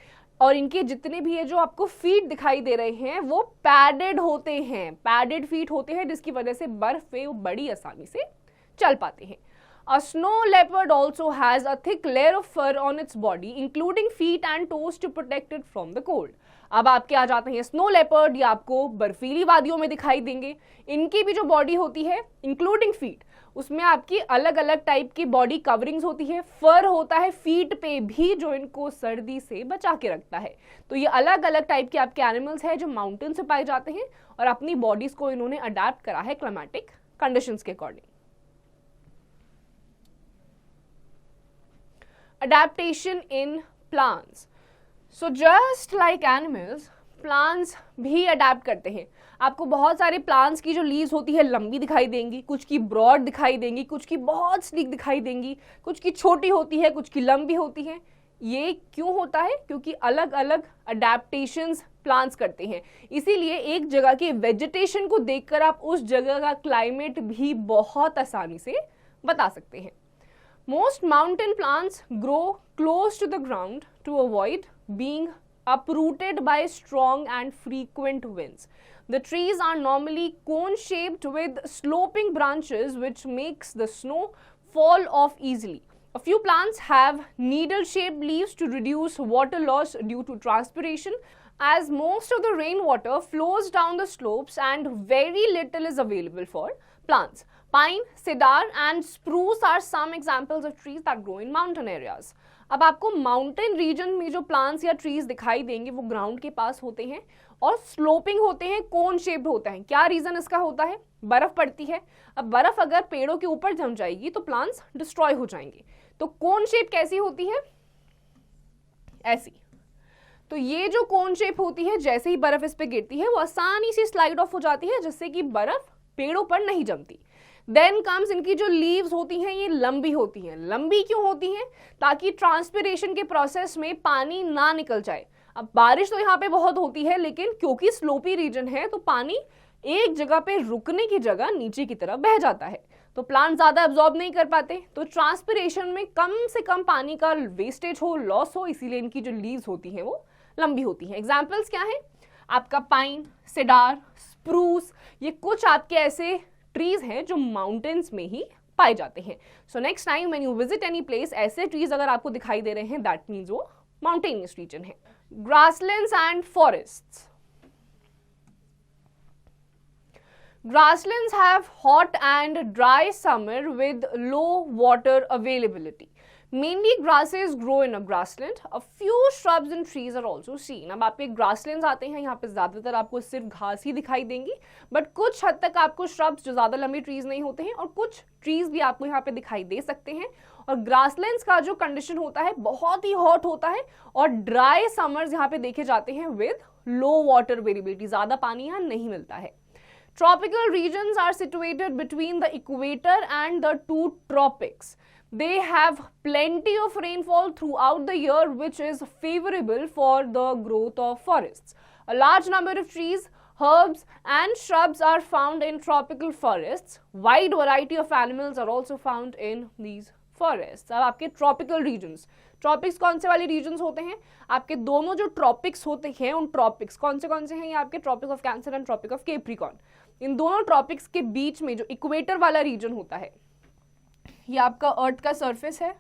और इनके जितने भी है जो आपको फीट दिखाई दे रहे हैं वो पैडेड होते हैं, पैडेड फीट होते हैं जिसकी वजह से बर्फ पे वो बड़ी आसानी से चल पाते हैं। A snow leopard also has a thick layer of fur on its body, including feet and toes to protect it from the cold. अब आपके आ जाते हैं स्नो लेपर्ड, ये आपको बर्फीली वादियों में दिखाई देंगे। इनकी भी जो बॉडी होती है इंक्लूडिंग फीट, उसमें आपकी अलग अलग टाइप की बॉडी कवरिंग्स होती है, फर होता है फीट पे भी जो इनको सर्दी से बचा के रखता है। तो ये अलग अलग टाइप के आपके एनिमल्स हैं जो माउंटेन से पाए जाते हैं और अपनी बॉडीज को इन्होंने अडेप्ट करा है क्लाइमेटिक कंडीशंस के according. Adaptation in plants. So just like animals, plants भी अडेप्ट करते हैं। आपको बहुत सारे प्लांट्स की जो लीव्स होती है लंबी दिखाई देंगी, कुछ की ब्रॉड दिखाई देंगी, कुछ की बहुत स्लीक दिखाई देंगी, कुछ की छोटी होती है, कुछ की लंबी होती है। ये क्यों होता है? क्योंकि अलग अलग अडेप्टेशंस प्लांट्स करते हैं, इसीलिए एक जगह की वेजिटेशन को देखकर आप उस जगह का क्लाइमेट भी बहुत आसानी से बता सकते हैं। Most mountain plants grow close to the ground to avoid being uprooted by strong and frequent winds. The trees are normally cone-shaped with sloping branches which makes the snow fall off easily. A few plants have needle-shaped leaves to reduce water loss due to transpiration. as most of the rainwater flows down the slopes and very little is available for plants. Pine, cedar and spruce are some examples of trees that grow in mountain areas. अब आपको mountain region में जो plants या trees दिखाई देंगे वो ground के पास होते हैं और स्लोपिंग होते हैं, कोन शेप्ड होता है. क्या रीजन इसका होता है? बर्फ पड़ती है. अब बर्फ अगर पेड़ों के ऊपर जम जाएगी तो प्लांट्स डिस्ट्रॉय हो जाएंगे. तो कोन शेप कैसी होती है? ऐसी. तो ये जो कोन शेप होती है, जैसे ही बर्फ इस पे गिरती है वो आसानी से स्लाइड ऑफ हो जाती है, जिससे कि बर्फ पेड़ों पर नहीं जमती. देन कम्स, इनकी जो लीव्स होती हैं ये लंबी होती हैं. लंबी क्यों होती हैं? ताकि ट्रांसपिरेशन के प्रोसेस में पानी ना निकल जाए. अब बारिश तो यहाँ पे बहुत होती है, लेकिन क्योंकि स्लोपी रीजन है तो पानी एक जगह पे रुकने की जगह नीचे की तरफ बह जाता है, तो प्लांट ज्यादा एब्जॉर्ब नहीं कर पाते. तो ट्रांसपिरेशन में कम से कम पानी का वेस्टेज हो, लॉस हो, इसीलिए इनकी जो लीव्स होती हैं वो लंबी होती हैं. एग्जाम्पल्स क्या है? आपका पाइन, सेडार, स्प्रूस, ये कुछ आपके ऐसे ट्रीज हैं जो माउंटेन्स में ही पाए जाते हैं. So next time when you visit any place, ऐसे ट्रीज अगर आपको दिखाई दे रहे हैं, दैट मीन्स वो माउंटेनियस रीजन है. Grasslands and forests. Grasslands have hot and dry summer with low water availability. Mainly grasses grow in a grassland. A few shrubs and trees are also seen. अब आपके grasslands आते हैं, यहाँ पे ज़्यादातर आपको सिर्फ घास ही दिखाई देंगी, बट कुछ हद तक आपको shrubs जो ज़्यादा लंबी trees नहीं होते हैं और कुछ trees भी आपको यहाँ पे दिखाई दे सकते हैं. और grasslands का जो condition होता है बहुत ही hot होता है और dry summers यहाँ पे देखे जाते हैं with low water availability. ज़्यादा पानी यहाँ नहीं मिलता है. Tropical regions are situated between the equator and the two tropics. They have plenty of rainfall throughout the year, which is favorable for the growth of forests. A large number of trees, herbs and shrubs are found in tropical forests. Wide variety of animals are also found in these forests. अब आपके tropical regions, tropics कौन से वाले regions होते हैं? आपके दोनों जो ट्रॉपिक्स होते हैं उन ट्रॉपिक्स कौन से हैं? ये आपके tropic of cancer and tropic of Capricorn. इन दोनों ट्रॉपिक्स के बीच में जो इक्वेटर वाला रीजन होता है, ये आपका अर्थ का सरफेस है,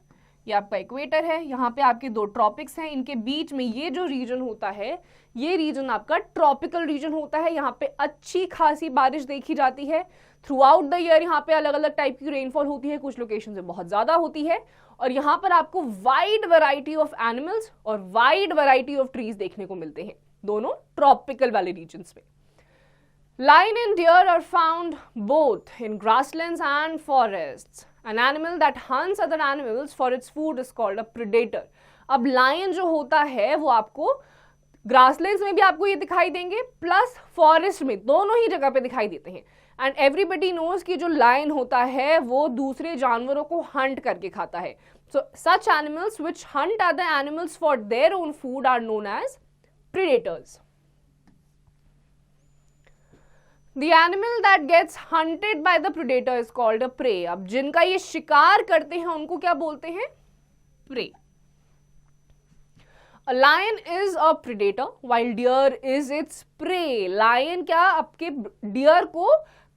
ये आपका इक्वेटर है. यहाँ पे आपके दो ट्रॉपिक्स हैं, इनके बीच में ये जो रीजन होता है ये रीजन आपका ट्रॉपिकल रीजन होता है. यहाँ पे अच्छी खासी बारिश देखी जाती है थ्रू आउट द ईयर. यहाँ पे अलग अलग टाइप की रेनफॉल होती है, कुछ लोकेशन से बहुत ज्यादा होती है. और यहाँ पर आपको वाइड वैरायटी ऑफ एनिमल्स और वाइड वैरायटी ऑफ ट्रीज देखने को मिलते हैं दोनों ट्रॉपिकल वाले रीजन्स में. Lion and deer are found both in grasslands and forests. An animal that hunts other animals for its food is called a predator. अब lion जो होता है वो आपको ग्रासलैंड्स में भी आपको ये दिखाई देंगे, प्लस फॉरेस्ट में, दोनों ही जगह पे दिखाई देते हैं. एंड एवरीबडी नोज कि जो लायन होता है वो दूसरे जानवरों को हंट करके खाता है. So such animals which hunt other animals for their own food are known as predators. The animal that gets hunted by the predator is called a prey. अब जिनका ये शिकार करते हैं उनको क्या बोलते हैं? Prey. A lion is a predator while deer is its prey. Lion क्या आपके deer को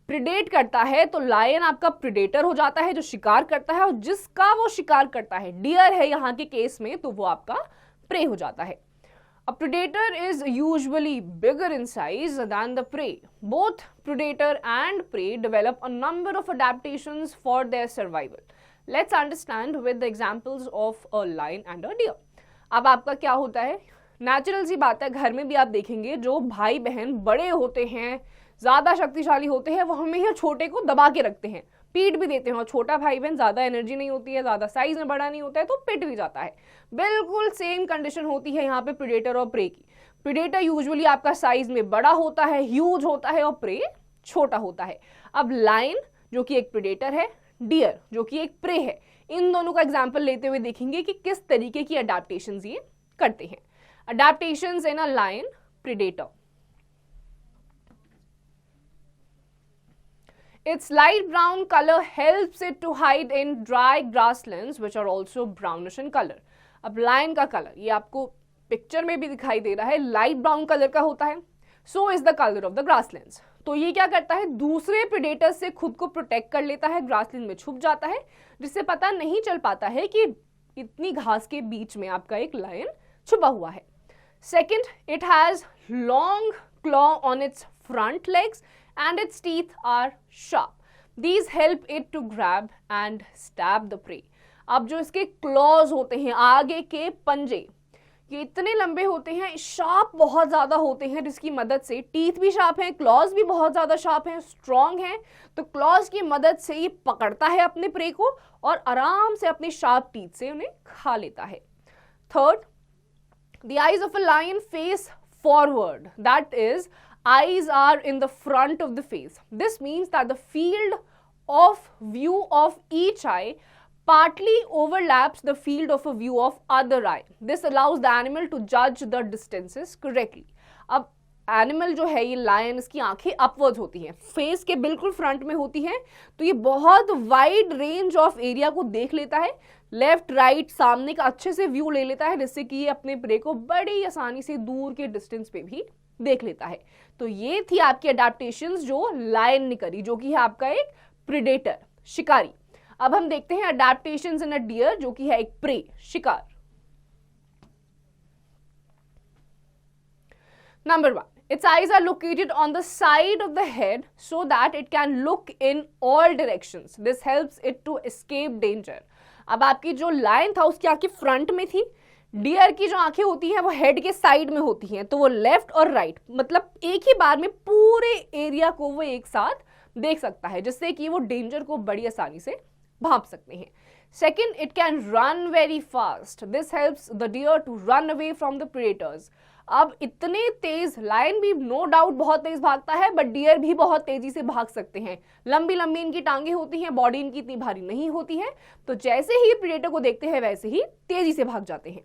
प्रिडेट करता है, तो लायन आपका प्रिडेटर हो जाता है जो शिकार करता है, और जिसका वो शिकार करता है डियर है यहाँ के केस में, तो वो आपका प्रे हो जाता है. A predator is usually bigger in size than the prey. Both predator and prey develop a number of adaptations for their survival. Let's understand with the examples of a lion and a deer. अब आपका क्या होता है? Natural सी बात है, घर में भी आप देखेंगे जो भाई बहन बड़े होते हैं, ज्यादा शक्तिशाली होते हैं, वो हमेशा छोटे को दबा के रखते हैं, पीट भी देते हैं. और छोटा भाई बहन ज्यादा एनर्जी नहीं होती है, ज्यादा साइज में बड़ा नहीं होता है, तो पिट भी जाता है. बिल्कुल सेम कंडीशन होती है यहाँ पे प्रेडेटर और प्रे की. प्रेडेटर यूजुअली आपका साइज में बड़ा होता है, ह्यूज होता है, और प्रे छोटा होता है. अब लायन जो कि एक प्रेडेटर है, डियर जो कि एक प्रे है, इन दोनों का एग्जाम्पल लेते हुए देखेंगे कि किस तरीके की अडेप्टेशंस ये करते हैं. Adaptations in a lion predator. Its light brown color helps it to hide in dry grasslands which are also brownish in color. अब लायन का कलर ये आपको पिक्चर में भी दिखाई दे रहा है, लाइट ब्राउन कलर का होता है. So is the colour of the grasslands. तो ये क्या करता है? दूसरे प्रेडेटर से खुद को प्रोटेक्ट कर लेता है, ग्रासलैंड में छुप जाता है, जिससे पता नहीं चल पाता है कि इतनी घास के बीच में आपका एक लायन छुपा हुआ है. Second, it has long claw on its front legs and its teeth are sharp. These help it to grab and stab the prey. अब जो इसके क्लॉज होते हैं, आगे के पंजे, ये इतने लंबे होते हैं, शार्प बहुत ज्यादा होते हैं, जिसकी मदद से टीथ भी शार्प हैं, क्लॉज भी बहुत ज्यादा शार्प हैं, स्ट्रॉन्ग हैं, तो क्लॉज की मदद से ये पकड़ता है अपने प्रे को और आराम से अपने शार्प टीथ से उन्हें खा लेता है. Third, the eyes of a lion face forward, that is, eyes are in the front of the face. This means that the field of view of each eye partly overlaps the field of a view of other eye. This allows the animal to judge the distances correctly. अब animal जो है ये lion, इसकी आंखें upward होती हैं, face के बिल्कुल फ्रंट में होती हैं, तो ये बहुत वाइड रेंज ऑफ एरिया को देख लेता है, लेफ्ट राइट सामने का अच्छे से व्यू ले लेता है, जिससे कि ये अपने प्रे को बड़ी आसानी से दूर के डिस्टेंस पे भी देख लेता है. तो ये थी आपकी अडेप्टेशंस जो लायन ने करी, जो कि है आपका एक प्रेडेटर, शिकारी. अब हम देखते हैं अडेप्टेशंस इन अ डियर, जो कि है एक प्रे, शिकार. Number 1, its eyes are located on the side of the head so that it can look in all directions. This helps it to escape danger. अब आपकी जो लायन था उसकी आंखें फ्रंट में थी, डियर की जो आंखें होती हैं वो हेड के साइड में होती हैं, तो वो लेफ्ट और राइट मतलब एक ही बार में पूरे एरिया को वो एक साथ देख सकता है, जिससे कि वो डेंजर को बड़ी आसानी से भांप सकते हैं. Second, it can run very fast. This helps the deer to run away from the predators. अब इतने तेज, लायन भी नो डाउट बहुत तेज भागता है, बट डियर भी बहुत तेजी से भाग सकते हैं. लंबी लंबी इनकी टांगे होती हैं, बॉडी इनकी इतनी भारी नहीं होती है, तो जैसे ही प्रेडेटर को देखते हैं वैसे ही तेजी से भाग जाते हैं.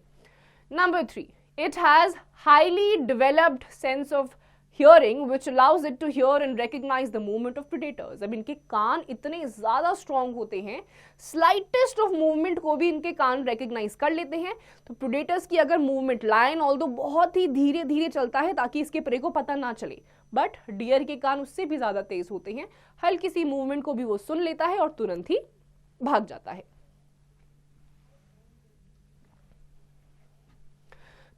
Number 3, it has highly developed sense of hearing which allows it to hear and recognize the movement of predators. अब इनके कान इतने ज्यादा स्ट्रॉन्ग होते हैं, स्लाइटेस्ट ऑफ मूवमेंट को भी इनके कान रिकग्नाइज कर लेते हैं. तो प्रेडेटर्स की अगर मूवमेंट, लायन ऑल्दो बहुत ही धीरे धीरे चलता है ताकि इसके प्रे को पता ना चले, बट डियर के कान उससे भी ज्यादा तेज होते हैं, हल्की सी मूवमेंट को भी वो सुन लेता है और तुरंत ही भाग जाता है.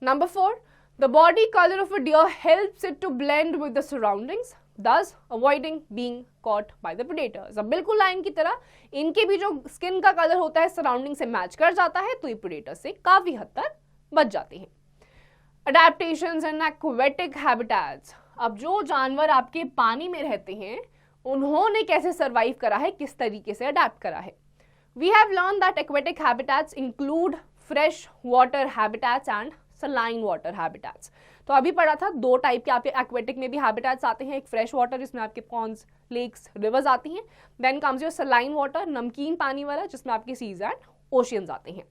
Number 4, the body color of a deer helps it to blend with the surroundings, thus avoiding being caught by the predators. अब बिल्कुल लायन की तरह इनके भी जो स्किन का कलर होता है सराउंडिंग से मैच कर जाता है, तो ये प्रेडेटर से काफी हद तक बच जाते हैं. Adaptations in aquatic habitats. अब जो जानवर आपके पानी में रहते हैं उन्होंने कैसे सर्वाइव करा है, किस तरीके से अडेप्ट करा है. We have learned that aquatic habitats include fresh water habitats and saline water habitats. तो अभी पढ़ा था दो टाइप के आपके एक्वेटिक में भी हैबिटेट्स आते हैं, एक फ्रेश वाटर जिसमें आपके पॉन्ड्स, लेक्स, रिवर्स आती हैं, then comes your saline water, नमकीन पानी वाला, जिसमें आपके सीज एंड ओशियंस आते हैं.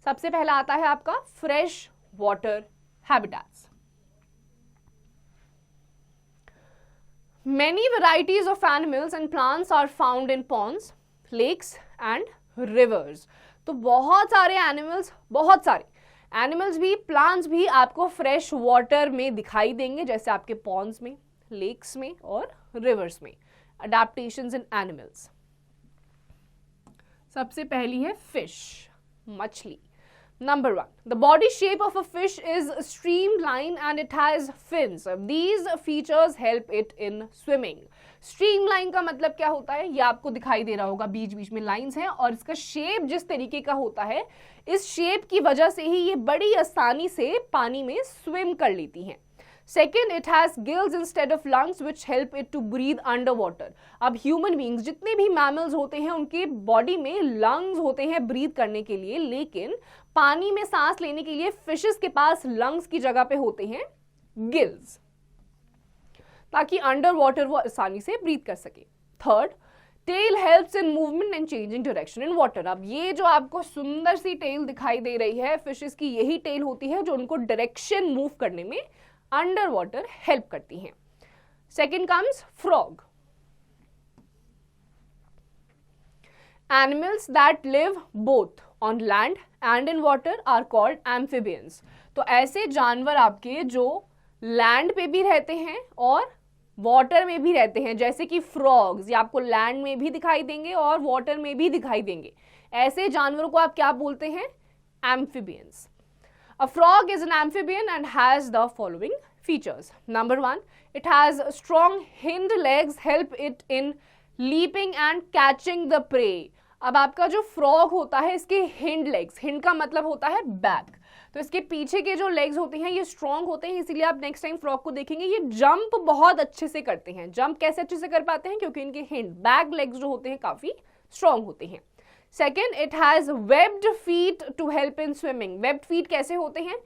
सबसे पहला आता है आपका fresh water habitats. Many varieties of animals and plants are found in ponds, lakes and rivers. तो बहुत सारे एनिमल्स, बहुत सारे एनिमल्स भी, प्लांट्स भी आपको फ्रेश वाटर में दिखाई देंगे, जैसे आपके पॉन्ड्स में, लेक्स में और रिवर्स में. अडेप्टेशंस इन एनिमल्स. सबसे पहली है फिश, मछली. Number 1, the body shape of a fish is streamlined and it has fins. These features help it in swimming. Streamline का मतलब क्या होता है, ये आपको दिखाई दे रहा होगा, बीच बीच में लाइंस हैं और इसका शेप जिस तरीके का होता है, इस शेप की वजह से ही ये बड़ी आसानी से पानी में स्विम कर लेती हैं. Second, it has gills instead of lungs which help it to breathe underwater. अब ह्यूमन बींग्स, जितने भी मैमल्स होते हैं उनके बॉडी में लंग्स होते हैं ब्रीथ करने के लिए, लेकिन पानी में सांस लेने के लिए फिशेस के पास लंग्स की जगह पे होते हैं गिल्स, ताकि अंडर वाटर वो आसानी से ब्रीथ कर सके. Third, tail helps in movement and changing direction in water. अब ये जो आपको सुंदर सी टेल दिखाई दे रही है, फिशेस की यही टेल होती है जो उनको डायरेक्शन मूव करने में अंडर वाटर हेल्प करती हैं. Second comes frog. Animals that live both on land and in water are called amphibians. तो ऐसे जानवर आपके जो लैंड पे भी रहते हैं और वाटर में भी रहते हैं, जैसे कि फ्रॉग्स, ये आपको लैंड में भी दिखाई देंगे और वाटर में भी दिखाई देंगे. ऐसे जानवरों को आप क्या बोलते हैं, amphibians. A frog is an amphibian and has the following features. Number 1, it has strong hind legs, help it in leaping and catching the prey. अब आपका जो फ्रॉग होता है इसके हिंड लेग्स, हिंड का मतलब होता है बैक, तो इसके पीछे के जो लेग्स होते हैं ये स्ट्रॉन्ग होते हैं, इसीलिए आप नेक्स्ट टाइम फ्रॉग को देखेंगे ये जंप बहुत अच्छे से करते हैं. जंप कैसे अच्छे से कर पाते हैं? क्योंकि इनके हिंड बैक लेग्स जो होते हैं काफी स्ट्रॉन्ग होते हैं. Second, it has webbed feet to help in swimming. Webbed feet कैसे होते हैं?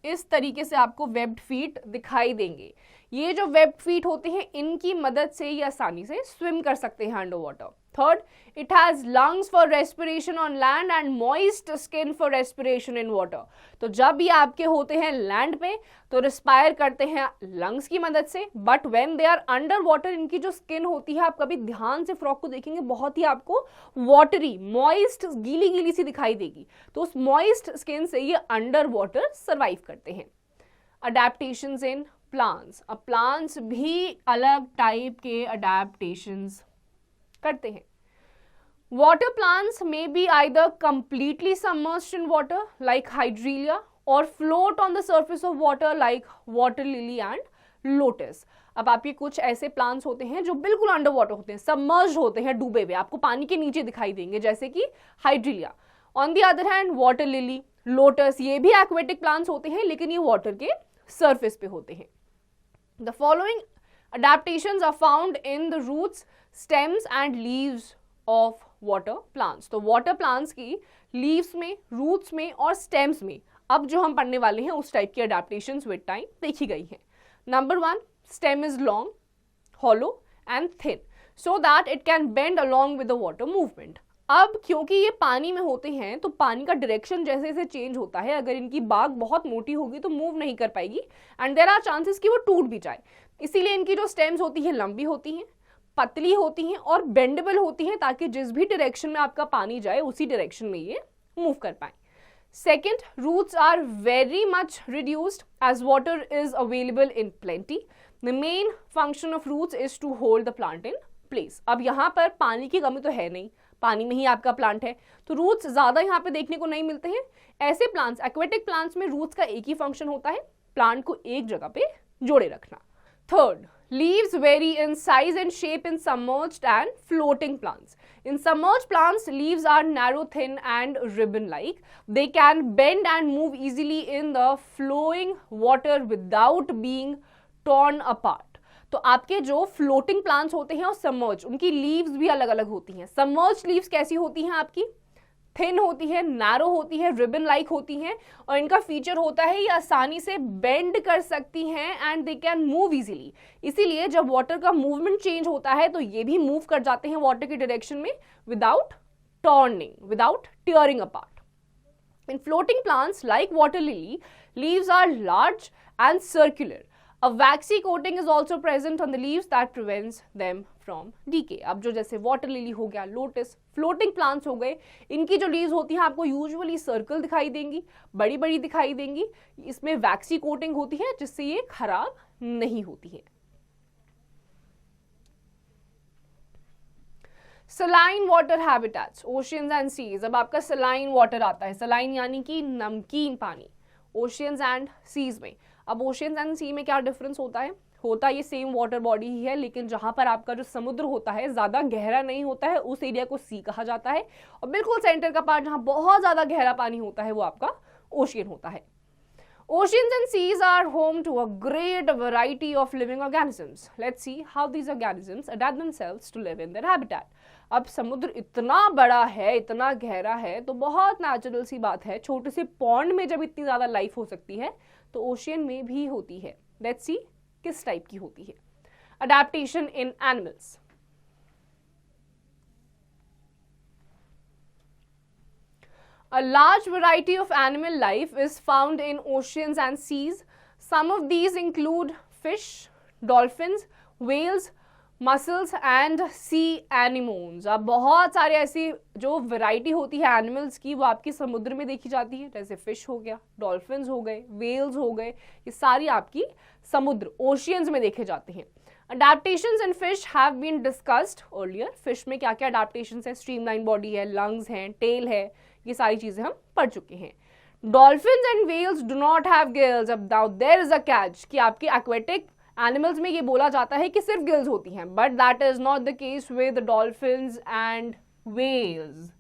इस तरीके से आपको वेब्ड फीट दिखाई देंगे. ये जो वेब्ड फीट होते हैं इनकी मदद से ये आसानी से स्विम कर सकते हैं under water. Third, it has lungs for respiration on land and moist skin for respiration in water. तो जब ये आपके होते हैं लैंड पे तो रिस्पायर करते हैं लंग्स की मदद से, but when they are under water इनकी जो स्किन होती है, आप कभी ध्यान से फ्रॉग को देखेंगे बहुत ही आपको वाटरी, मॉइस्ट, गीली गीली सी दिखाई देगी. तो उस मॉइस्ट स्किन से ये अंडर वाटर सर्वाइव करते हैं. Adaptations in plants. अब प्लांट्स भी अलग टाइप के अडेप्टेशंस करते हैं. Water plants may be either completely submerged in water like hydrilla और float on the surface of water like water lily and lotus. अब आपके कुछ ऐसे प्लांट्स होते हैं जो बिल्कुल अंडर वाटर होते हैं, सबमर्ज्ड होते हैं, डूबे हुए, आपको पानी के नीचे दिखाई देंगे, जैसे कि hydrilla. On the other hand water lily, lotus, ये भी एक्वेटिक प्लांट्स होते हैं लेकिन ये वाटर के सरफेस पे होते हैं. The following adaptations are found in the roots, stems and leaves of water plants. तो water plants की leaves में, roots में और stems में अब जो हम पढ़ने वाले हैं उस टाइप की adaptations with time देखी गई हैं. Number 1, stem is long, hollow and thin so that it can bend along with the water movement. अब क्योंकि ये पानी में होते हैं तो पानी का डायरेक्शन जैसे जैसे चेंज होता है, अगर इनकी बाग बहुत मोटी होगी तो मूव नहीं कर पाएगी एंड देयर आर चांसेस कि वो टूट भी जाए. इसीलिए इनकी जो स्टेम्स होती है लंबी होती हैं, पतली होती हैं और बेंडेबल होती हैं, ताकि जिस भी डायरेक्शन में आपका पानी जाए उसी डायरेक्शन में ये मूव कर पाए. Second, roots are very much reduced as water is available in plenty. The main function of roots is to hold the plant in place. अब यहाँ पर पानी की कमी तो है नहीं, पानी में ही आपका प्लांट है, तो रूट्स ज्यादा यहाँ पे देखने को नहीं मिलते हैं. ऐसे प्लांट्स, एक्वेटिक प्लांट्स में रूट्स का एक ही फंक्शन होता है, प्लांट को एक जगह पे जोड़े रखना. Third, leaves vary in size and shape in submerged and floating plants. In submerged plants, leaves are narrow, thin and ribbon-like. They can bend and move easily in the flowing water without being torn apart. तो आपके जो floating plants होते हैं और submerge, उनकी leaves भी अलग अलग होती हैं. सबमर्ज लीव्स कैसी होती हैं? आपकी थिन होती है, नैरो होती है, रिबन लाइक होती हैं और इनका फीचर होता है ये आसानी से बेंड कर सकती हैं and they can move easily. इसीलिए जब वाटर का मूवमेंट चेंज होता है तो ये भी मूव कर जाते हैं वाटर की डायरेक्शन में without turning, without tearing apart. In floating plants like water lily, leaves are large and circular. A waxy coating is also present on the leaves that prevents them from decay. अब जो जैसे water lily हो गया, lotus, floating plants हो गए, इनकी जो leaves होती हैं आपको यूजुअली सर्कल दिखाई देंगी, बड़ी बड़ी दिखाई देंगी. इसमें वैक्सी कोटिंग होती है जिससे ये खराब नहीं होती है. Saline water habitats, oceans and seas. अब आपका सलाइन वाटर आता है, सलाइन यानी कि नमकीन पानी, ओशियंस एंड सीज में. अब ओशियंस एंड सी में क्या डिफरेंस होता है? होता ये सेम वाटर बॉडी ही है, लेकिन जहां पर आपका जो समुद्र होता है ज्यादा गहरा नहीं होता है, उस एरिया को सी कहा जाता है. और बिल्कुल सेंटर का पार्ट जहां बहुत ज्यादा गहरा पानी होता है वो आपका ओशियन होता है. Oceans and seas are home to a great variety of living organisms. Let's see how these organisms adapt themselves to live in their habitat. अब समुद्र इतना बड़ा है, इतना गहरा है, तो बहुत नेचुरल सी बात है, छोटे से पॉन्ड में जब इतनी ज्यादा लाइफ हो सकती है तो ओशियन में भी होती है. लेट्स सी किस टाइप की होती है. Adaptation in animals. A large variety of animal life is found in oceans and seas. Some of these include fish, dolphins, whales, mussels and sea anemones. अब बहुत सारे ऐसी जो वैरायटी होती है एनिमल्स की वो आपकी समुद्र में देखी जाती है, जैसे फिश हो गया, डॉल्फिन्स हो गए, वेल्स हो गए, ये सारी आपकी समुद्र ओशियंस में देखे जाते हैं. Adaptations in fish have been discussed earlier. Fish में क्या क्या adaptations है, streamline body है, lungs हैं, tail है, ये सारी चीजें हम पढ़ चुके हैं. Dolphins and whales do not have gills. अब now there is a catch कि आपके aquatic animals में ये बोला जाता है कि सिर्फ gills होती हैं, but that is not the case with dolphins and whales.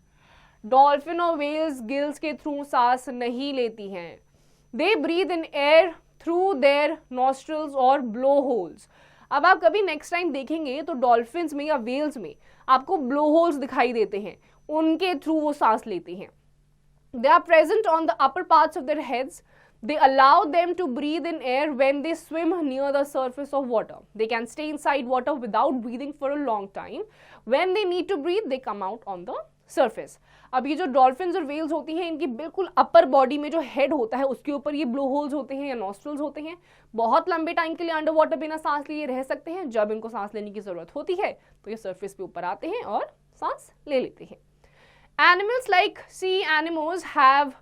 Dolphin और whales gills के through सांस नहीं लेती हैं. They breathe in air through their nostrils और blowholes. अब आप कभी नेक्स्ट टाइम देखेंगे तो डॉल्फिन्स में या वेल्स में आपको ब्लो होल्स दिखाई देते हैं, उनके थ्रू वो सांस लेते हैं. They are present on the upper parts of their heads. They allow them to breathe in air when they swim near the surface of water. They can stay inside water without breathing for a long time. When they need to breathe, they come out on the surface. अब ये जो dolphins और Wales होती हैं, इनकी बिल्कुल upper body में जो हेड होता है उसके ऊपर ये ब्लो होल्स होते हैं या नॉस्ट्रल्स होते हैं. बहुत लंबे टाइम के लिए अंडर वाटर बिना सांस लिए रह सकते हैं. जब इनको सांस लेने की जरूरत होती है तो ये सरफेस पे ऊपर आते हैं और सांस ले लेते हैं. Animals like sea anemones have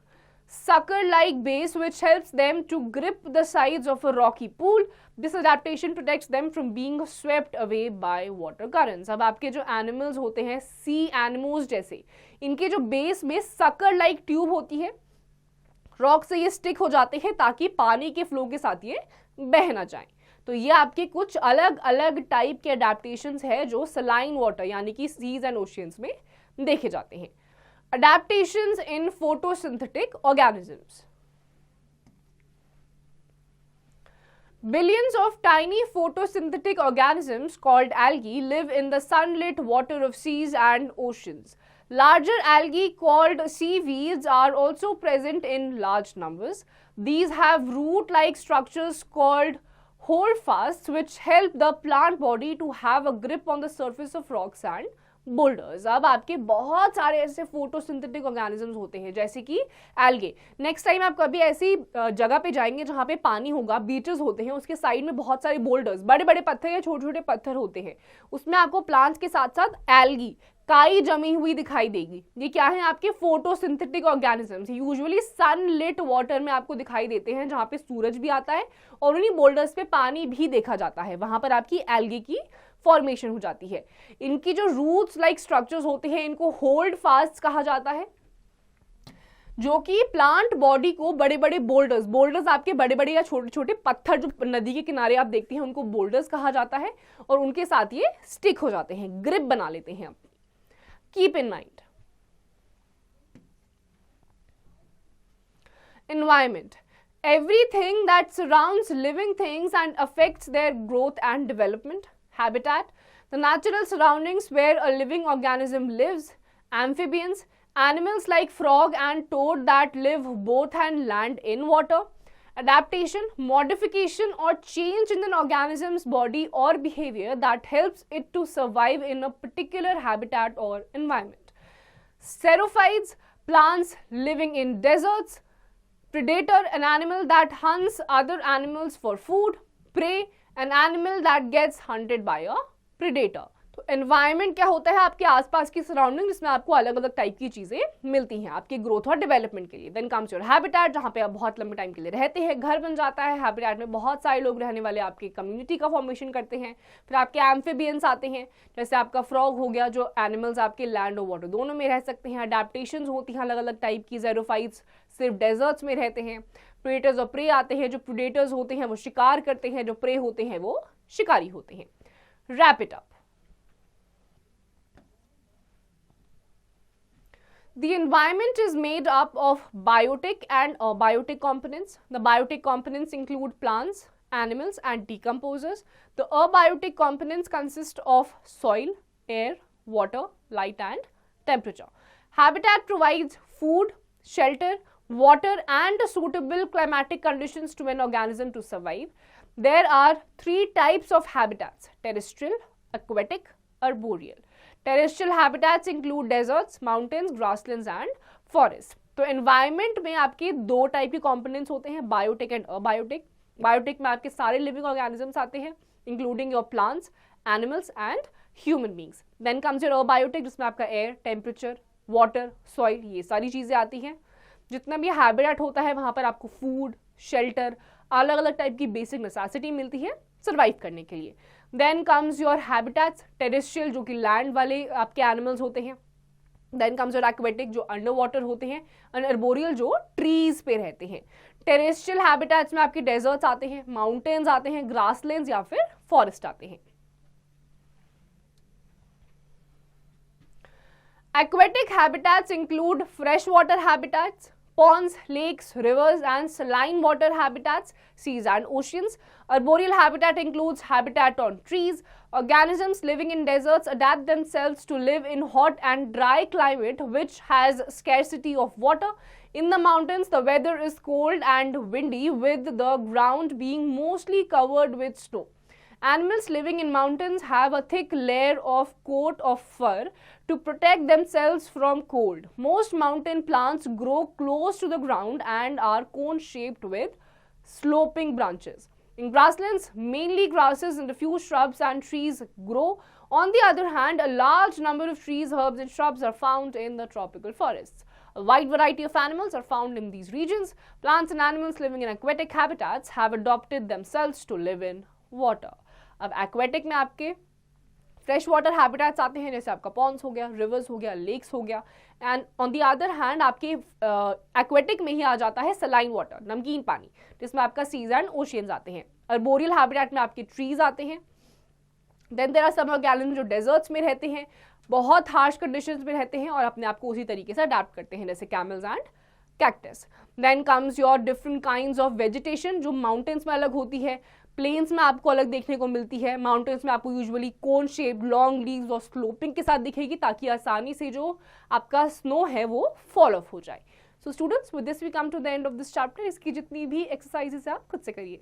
sucker-like base which helps them to grip the sides of a rocky pool. This adaptation protects them from being swept away by water currents. अब आपके जो animals होते हैं sea anemones जैसे, इनके जो base में sucker-like tube होती है, रॉक से ये स्टिक हो जाते हैं ताकि पानी के फ्लो के साथ ये बह ना जाए. तो ये आपके कुछ अलग अलग टाइप के अडेप्टेशंस है जो सलाइन वाटर यानी कि सीज एंड ओशियंस में देखे जाते हैं. Adaptations in photosynthetic organisms. Billions of tiny photosynthetic organisms called algae live in the sunlit water of seas and oceans. Larger algae called seaweeds are also present in large numbers. These have root-like structures called holdfasts which help the plant body to have a grip on the surface of rocks and boulders. अब आपके बहुत सारे ऐसे photosynthetic organisms होते हैं जैसे कि algae. Next time आप कभी ऐसी जगह पे जाएंगे जहाँ पे पानी होगा, बीचेस होते हैं, उसके साइड में बहुत सारे बोल्डर्स, बड़े बड़े पत्थर या छोटे छोटे पत्थर होते हैं, उसमें आपको प्लांट्स के साथ साथ एल्गी, काई जमी हुई दिखाई देगी. ये क्या है? आपके photosynthetic organisms. Usually sunlit water में आपको दिखाई देते हैं जहाँ पे सूरज भी आता है और उन्हीं बोल्डर्स पे पानी भी देखा जाता है. वहां पर आपकी एल्गी की फॉर्मेशन हो जाती है. इनकी जो रूट्स लाइक स्ट्रक्चर्स होते हैं इनको होल्ड फास्ट कहा जाता है, जो कि प्लांट बॉडी को बड़े बड़े बोल्डर्स आपके बड़े बड़े या छोटे छोटे पत्थर जो नदी के किनारे आप देखते हैं उनको बोल्डर्स कहा जाता है और उनके साथ ये स्टिक हो जाते हैं, ग्रिप बना लेते हैं. Keep in mind. Environment. Everything that surrounds living things and affects their growth and development. Habitat. The natural surroundings where a living organism lives. Amphibians. Animals like frog and toad that live both on land in water. Adaptation. Modification or change in an organism's body or behavior that helps it to survive in a particular habitat or environment. Xerophites. Plants living in deserts. Predator, an animal that hunts other animals for food. Prey, an animal that gets hunted by a predator. तो environment क्या होता है? आपके आसपास की surrounding जिसमें आपको अलग अलग टाइप की चीजें मिलती हैं आपके ग्रोथ और डेवलपमेंट के लिए. देन कम्स योर हैबिटेट, जहाँ पे आप बहुत लंबे टाइम के लिए रहते हैं, घर बन जाता है. हैबिटेट में बहुत सारे लोग रहने वाले आपकी कम्युनिटी का फॉर्मेशन करते हैं. फिर आपके एम्फिबियंस आते हैं, जैसे आपका फ्रॉग हो गया, जो एनिमल्स आपके लैंड और वाटर दोनों में रह सकते हैं. अडेप्टेशन होती हैं अलग अलग टाइप की. ज़ेरोफाइट्स सिर्फ डेजर्ट्स में रहते हैं. प्रेडेटर्स और प्रे आते हैं. जो प्रेडेटर्स होते हैं वो शिकार करते हैं, जो प्रे होते हैं वो शिकारी होते हैं. Wrap it up. The environment is made up of biotic and abiotic components. The biotic components include plants, animals, and decomposers. The abiotic components consist of soil, air, water, light, and temperature. Habitat provides food, shelter, water, and suitable climatic conditions to an organism to survive. There are three types of habitats: terrestrial, aquatic, arboreal. Terrestrial habitats include deserts, mountains, grasslands and forests. तो environment में आपके दो type के components होते हैं, biotic and abiotic. Biotic में आपके सारे living organisms आते हैं, including your plants, animals and human beings. Then comes your abiotic, जिसमें आपका air, temperature, water, soil, ये सारी चीजें आती हैं. जितना भी habitat होता है वहाँ पर आपको food, shelter, अलग अलग टाइप की basic necessity मिलती है survive करने के लिए. Then comes your habitats, terrestrial जो कि लैंड वाले आपके एनिमल्स होते हैं, देन कम्स योर एक्वेटिक जो अंडर वाटर होते हैं, एंड अर्बोरियल जो ट्रीज पे रहते हैं। टेरेस्ट्रियल हैबिटेट्स में आपके डेजर्ट्स आते हैं, माउंटेन्स आते हैं, ग्रासलैंड्स या फिर फॉरेस्ट आते हैं। Aquatic habitats include freshwater habitats, ponds, lakes, rivers, and saline water habitats, seas and oceans. Arboreal habitat includes habitat on trees. Organisms living in deserts adapt themselves to live in hot and dry climate which has scarcity of water. In the mountains, the weather is cold and windy, with the ground being mostly covered with snow. Animals living in mountains have a thick layer of coat of fur to protect themselves from cold. Most mountain plants grow close to the ground and are cone-shaped with sloping branches. In grasslands, mainly grasses and a few shrubs and trees grow. On the other hand, a large number of trees, herbs, and shrubs are found in the tropical forests. A wide variety of animals are found in these regions. Plants and animals living in aquatic habitats have adapted themselves to live in water. अब aquatic में आपके fresh water habitats आते हैं, जैसे आपका Pond's हो गया, reverse हो गया, लेक्स हो गया, and on the other hand आपके एक्वेटिक में ही आ जाता है सलाइन वाटर, नमकीन पानी, जिसमें आपका सीज एंड ओशियंस आते हैं। अर्बोरियल हैबिटेट में आपके ट्रीज आते हैं। Then there are some organism जो डेजर्ट्स में रहते हैं, बहुत हार्श कंडीशंस में रहते हैं और अपने आप को उसी तरीके से अडेप्ट करते हैं, जैसे camels and cactus. Then comes your different kinds of vegetation जो माउंटेन्स में अलग होती है, प्लेन्स में आपको अलग देखने को मिलती है, माउंटेन्स में आपको usually cone shape, long leaves और स्लोपिंग के साथ दिखेगी, ताकि आसानी से जो आपका स्नो है वो फॉल ऑफ हो जाए। So students, with this we come to the end of this chapter. इसकी जितनी भी एक्सरसाइजेस है आप खुद से करिए।